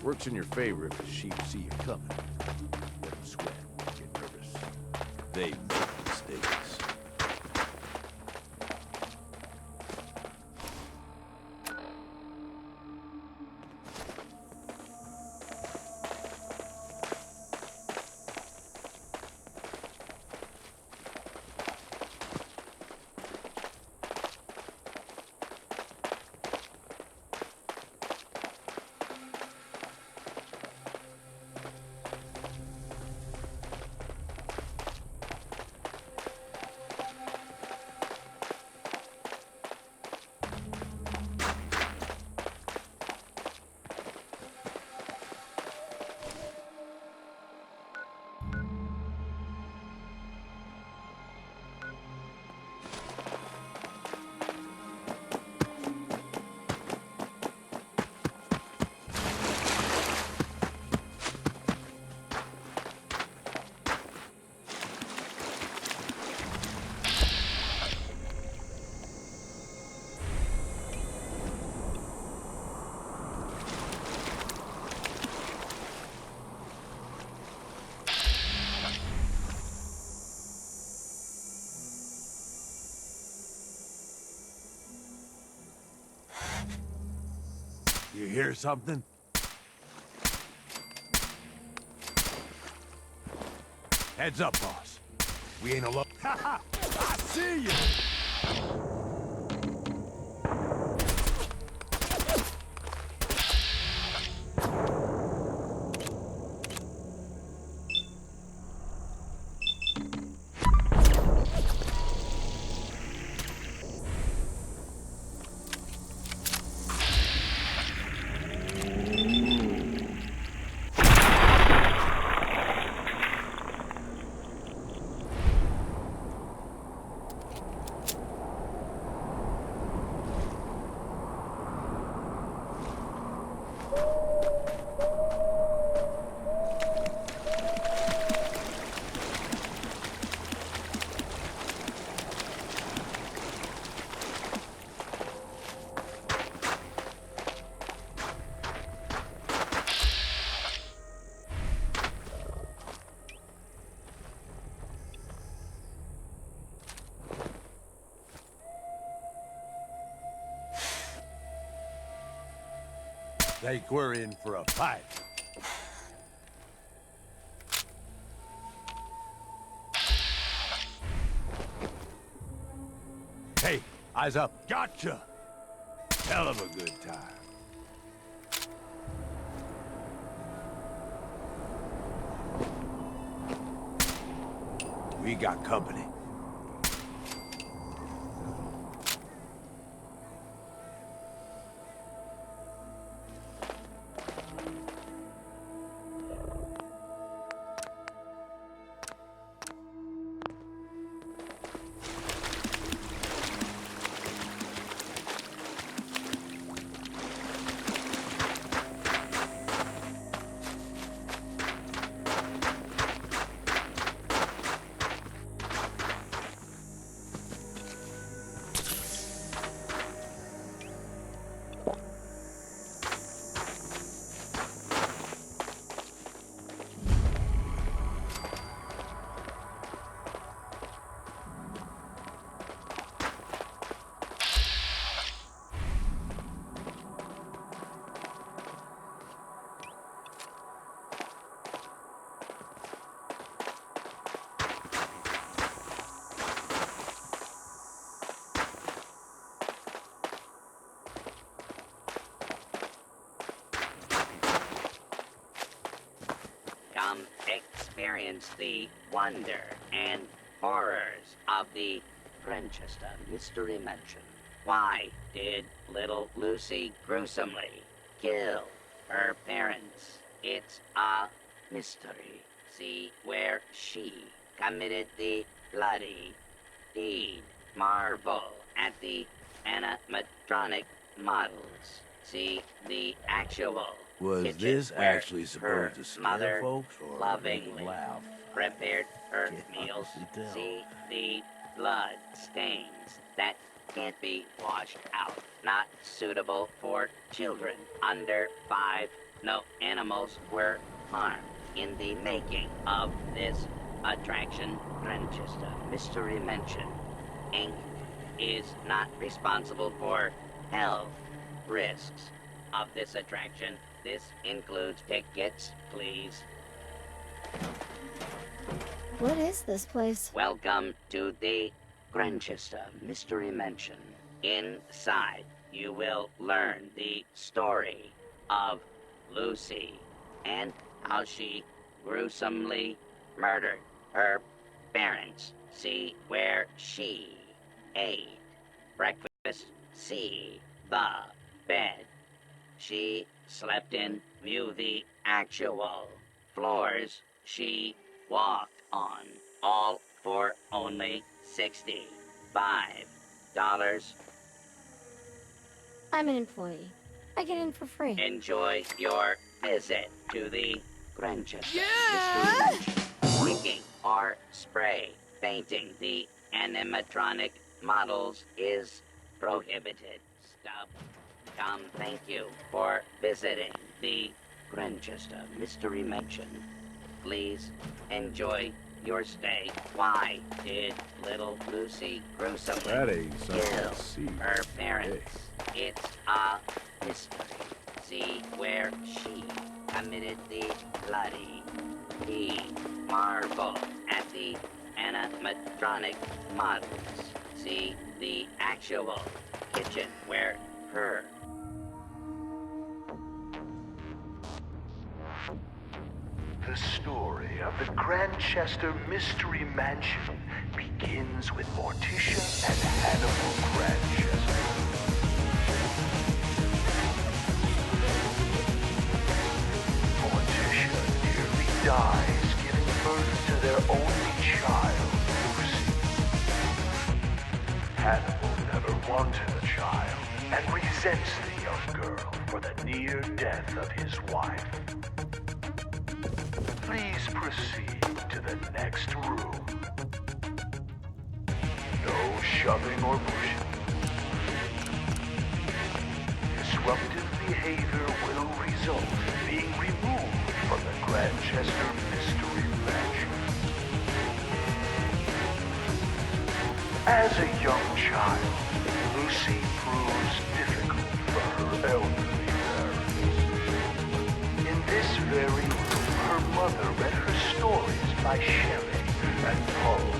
works in your favor if the sheep see you coming. Let them sweat, get nervous. They make mistakes. You hear something? Heads up, boss. We ain't alone. Ha ha! I see you! Think we're in for a fight. Hey, eyes up. Gotcha! Hell of a good time. We got company. experience the wonder and horrors of the Grantchester Mystery Mansion. Why did little Lucy gruesomely kill her parents? It's a mystery. See where she committed the bloody deed. Marvel at the animatronic models. See the actual Was kitchen this where actually her supposed to scare mother folks or lovingly laugh? prepared her Can't meals. honestly tell. See the blood stains that can't be washed out. Not suitable for children under 5. No animals were harmed in the making of this attraction. Grantchester Mystery Mansion Inc. is not responsible for health risks of this attraction. This includes tickets, please. What is this place? Welcome to the Grantchester Mystery Mansion. Inside, you will learn the story of Lucy and how she gruesomely murdered her parents. See where she ate breakfast. See the bed she slept in. View the actual floors she walked on. All for only $65. I'm an employee. I get in for free. Enjoy your visit to the Grantchester Mystery Mansion. Picking or spray painting the animatronic models is prohibited. Stop. Come, thank you for visiting the Grantchester Mystery Mansion. Please enjoy your stay. Why did little Lucy gruesomely That ain't something kill to see. her parents? It's a mystery. See where she committed the bloody deed. Marvel at the animatronic models. See the actual kitchen where her The story of the Grantchester Mystery Mansion begins with Morticia and Hannibal Grantchester. Morticia nearly dies giving birth to their only child, Lucy. Hannibal never wanted a child and resents the young girl for the near death of his wife. Please proceed to the next room. No shoving or pushing. Disruptive behavior will result in being removed from the Grantchester Mystery Mansion. As a young child, Lucy proves difficult for her elderly parents. In this very room, her mother read her stories by Shelley and Poe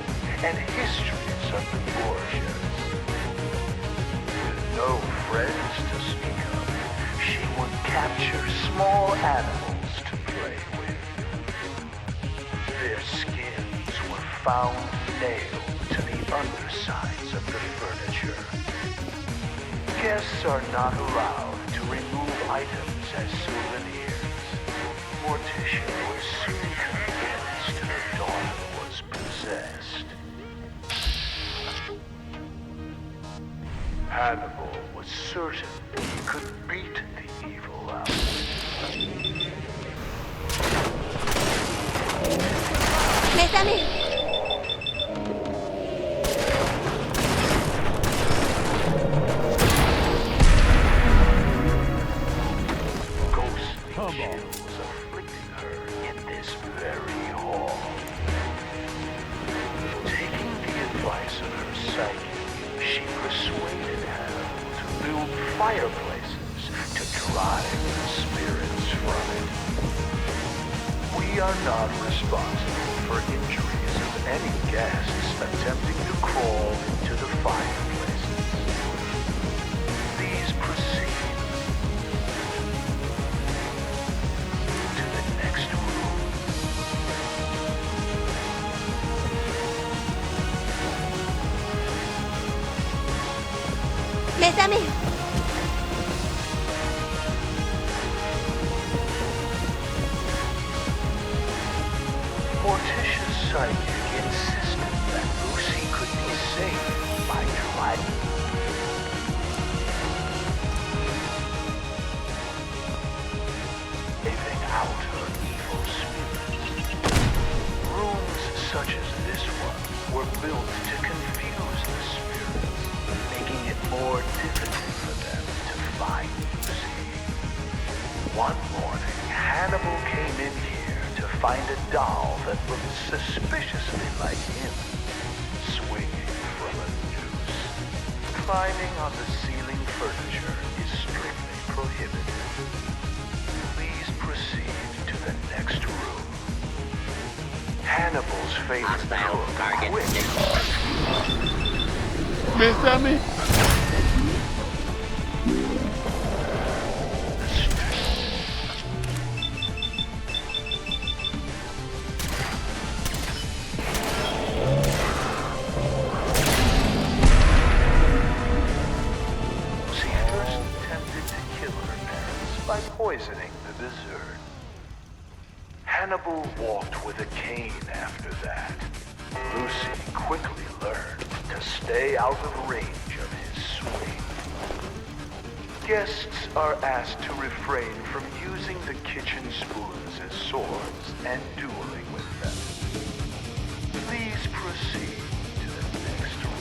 and histories of the Borgias. With no friends to speak of, she would capture small animals to play with. Their skins were found nailed to the undersides of the furniture. Guests are not allowed to remove items as souvenirs. Morticia was soon convinced her daughter was possessed. Hannibal was certain he could beat the evil out. Mes amis! Ghostly chills afflicting her in this very hall. Taking the advice of her psyche, she persuaded Hannibal to build fireplaces to drive the spirits from it. We are not responsible for injuries of any guests attempting to crawl into the fireplaces. Please proceed to the next room. Bésame. Morticia's psychic insisted that Lucy could be saved by driving out her evil spirit. Rooms such as this one were built to confuse the spirits, making it more difficult for them to find Lucy. One morning, Hannibal came in here to find a doll that looked suspiciously like him, swinging from a noose. Climbing on the ceiling furniture is strictly prohibited. Please proceed to the next room. Hannibal's favorite cook quit. Bésame. Poisoning the dessert. Hannibal walked with a cane after that. Lucy quickly learned to stay out of range of his swing. Guests are asked to refrain from using the kitchen spoons as swords and dueling with them. Please proceed to the next room.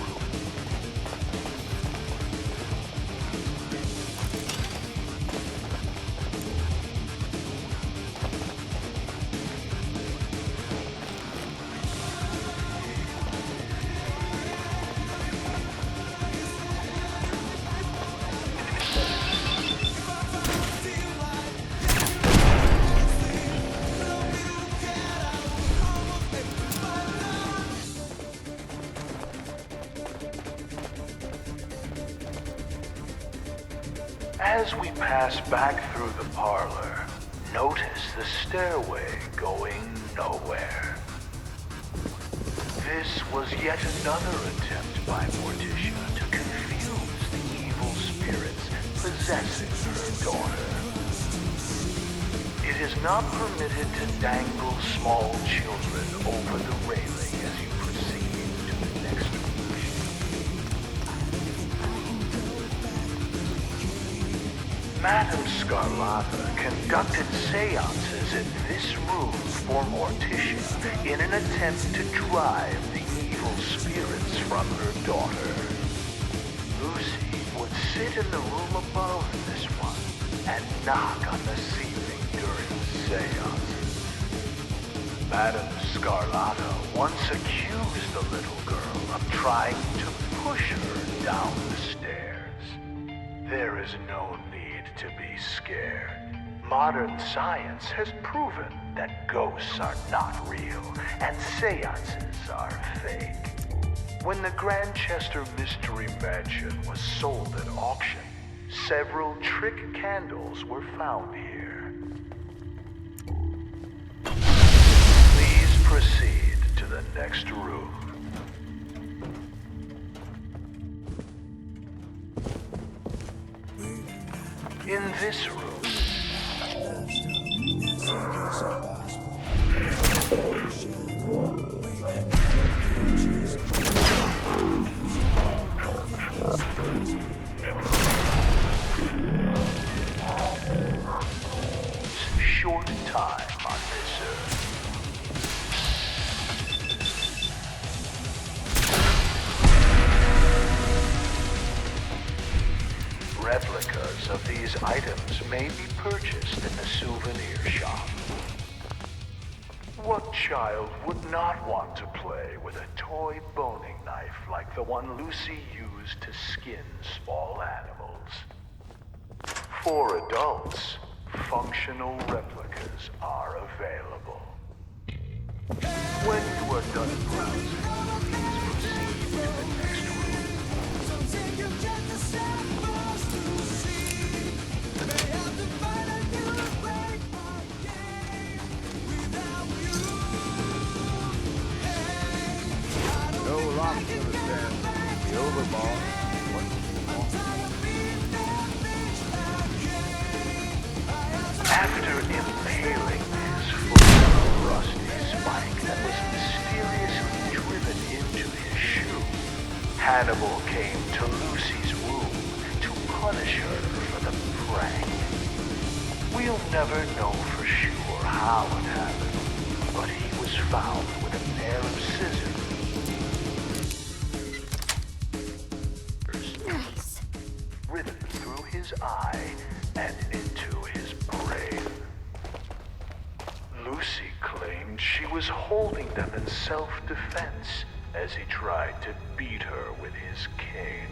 As we pass back through the parlor, notice the stairway going nowhere. This was yet another attempt by Morticia to confuse the evil spirits possessing her daughter. It is not permitted to dangle small children over the railing as you proceed to the next room. Madame Scarlata conducted seances in this room for Morticia in an attempt to drive the evil spirits from her daughter. Lucy would sit in the room above this one and knock on the ceiling during the seances. Madame Scarlata once accused the little girl of trying to push her down the stairs. There is no need to be scared. Modern science has proven that ghosts are not real and seances are fake. When the Grantchester Mystery Mansion was sold at auction, several trick candles were found here. Please proceed to the next room. In this room, short time on this earth. Replicas of these items may be purchased in the souvenir shop. What child would not want to play with a toy boning knife like the one Lucy used to skin small animals? For adults, functional replicas are available. When you are done browsing, please proceed to the next room. No locks in the stand. The overball. What do you want? after impaling his foot on a rusty spike that was mysteriously driven into his shoe, Hannibal came to Lucy's room to punish her for the prank. We'll never know for sure how it happened, but he was found with a pair of scissors. Nice. Ridden through his eye and into his brain. Lucy claimed she was holding them in self-defense as he tried to beat her with his cane.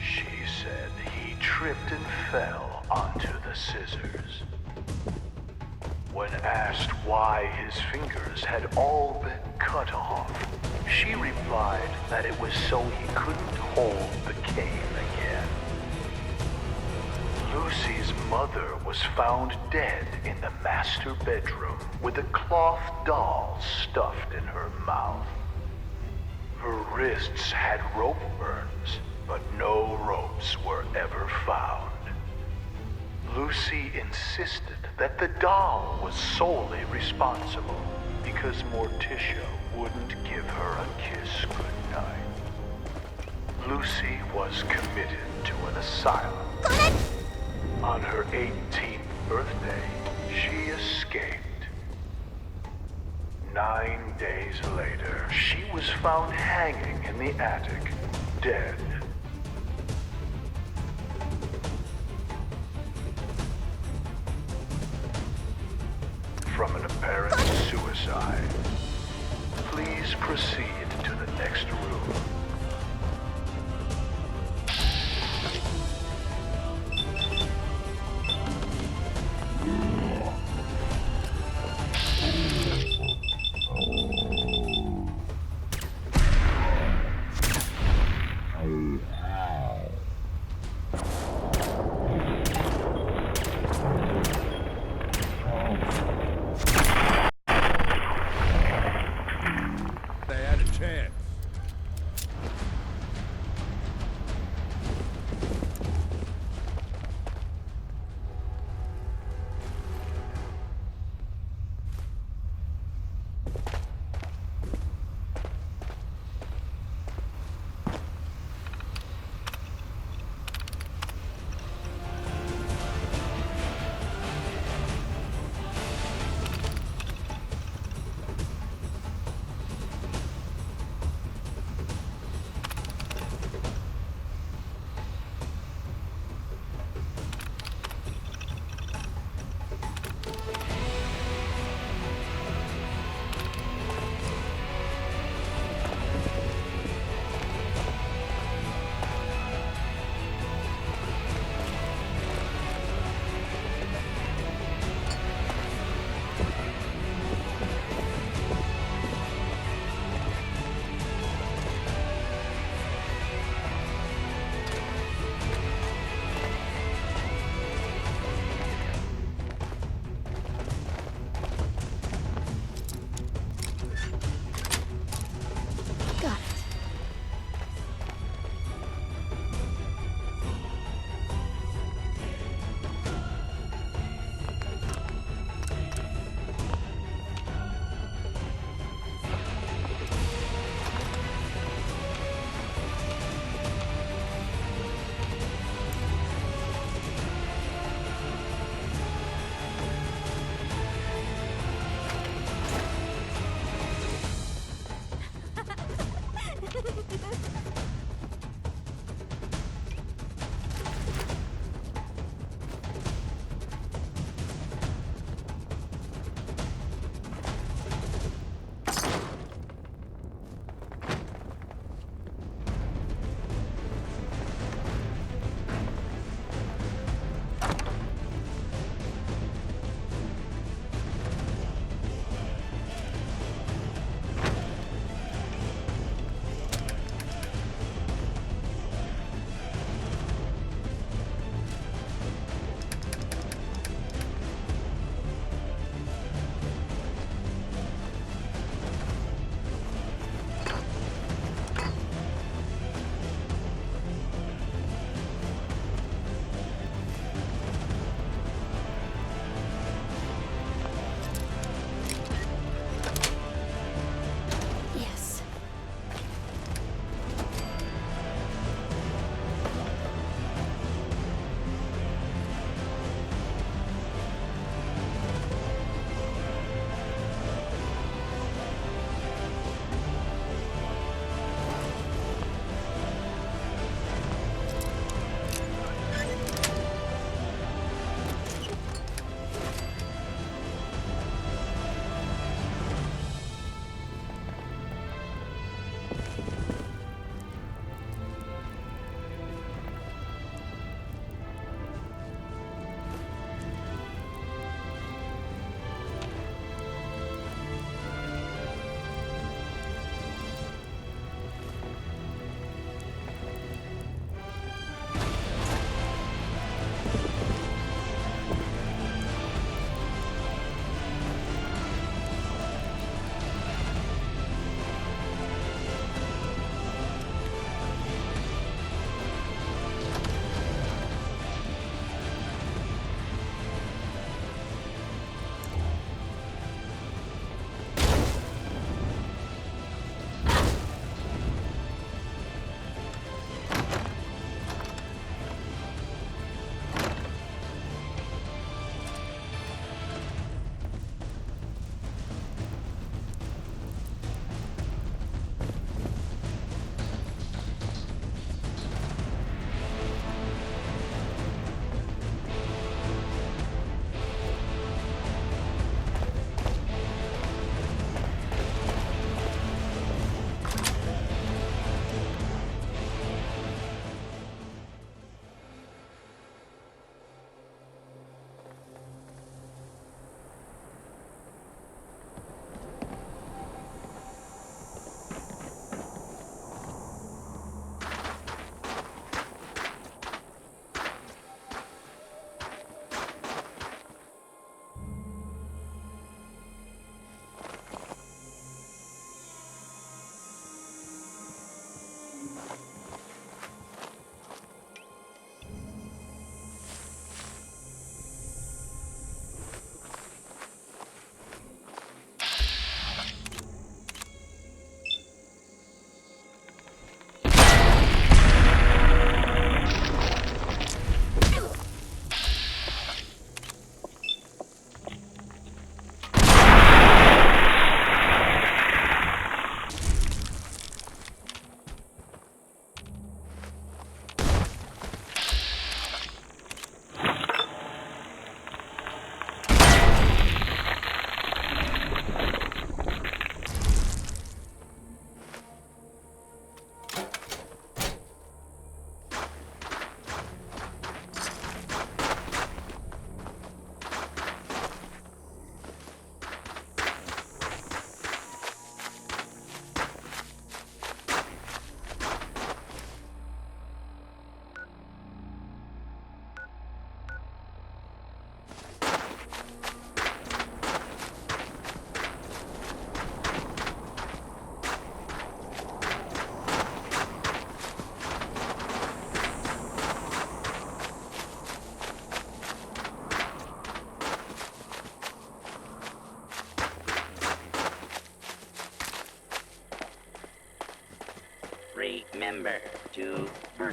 She said he tripped and fell onto the scissors. When asked why his fingers had all been cut off, she replied that it was so he couldn't hold the cane again. Lucy's mother was found dead in the master bedroom with a cloth doll stuffed in her mouth. Her wrists had rope burns, but no ropes were ever found. Lucy insisted that the doll was solely responsible because Morticia wouldn't give her a kiss goodnight. Lucy was committed to an asylum. On her 18th birthday, she escaped. 9 days later, she was found hanging in the attic, dead. From an apparent suicide. Please proceed to the next room. They had a chance.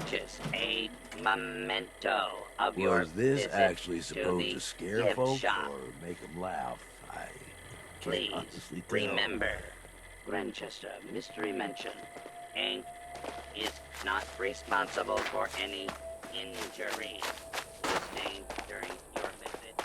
purchase a memento of your Was this visit actually to supposed the to scare gift folks shop. or make them laugh? I can't Please honestly tell. remember, Grantchester Mystery Mansion, Inc. is not responsible for any injuries sustained during your visit.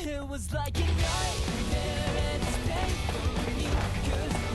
It was like a nightmare and it's painful for me, 'cause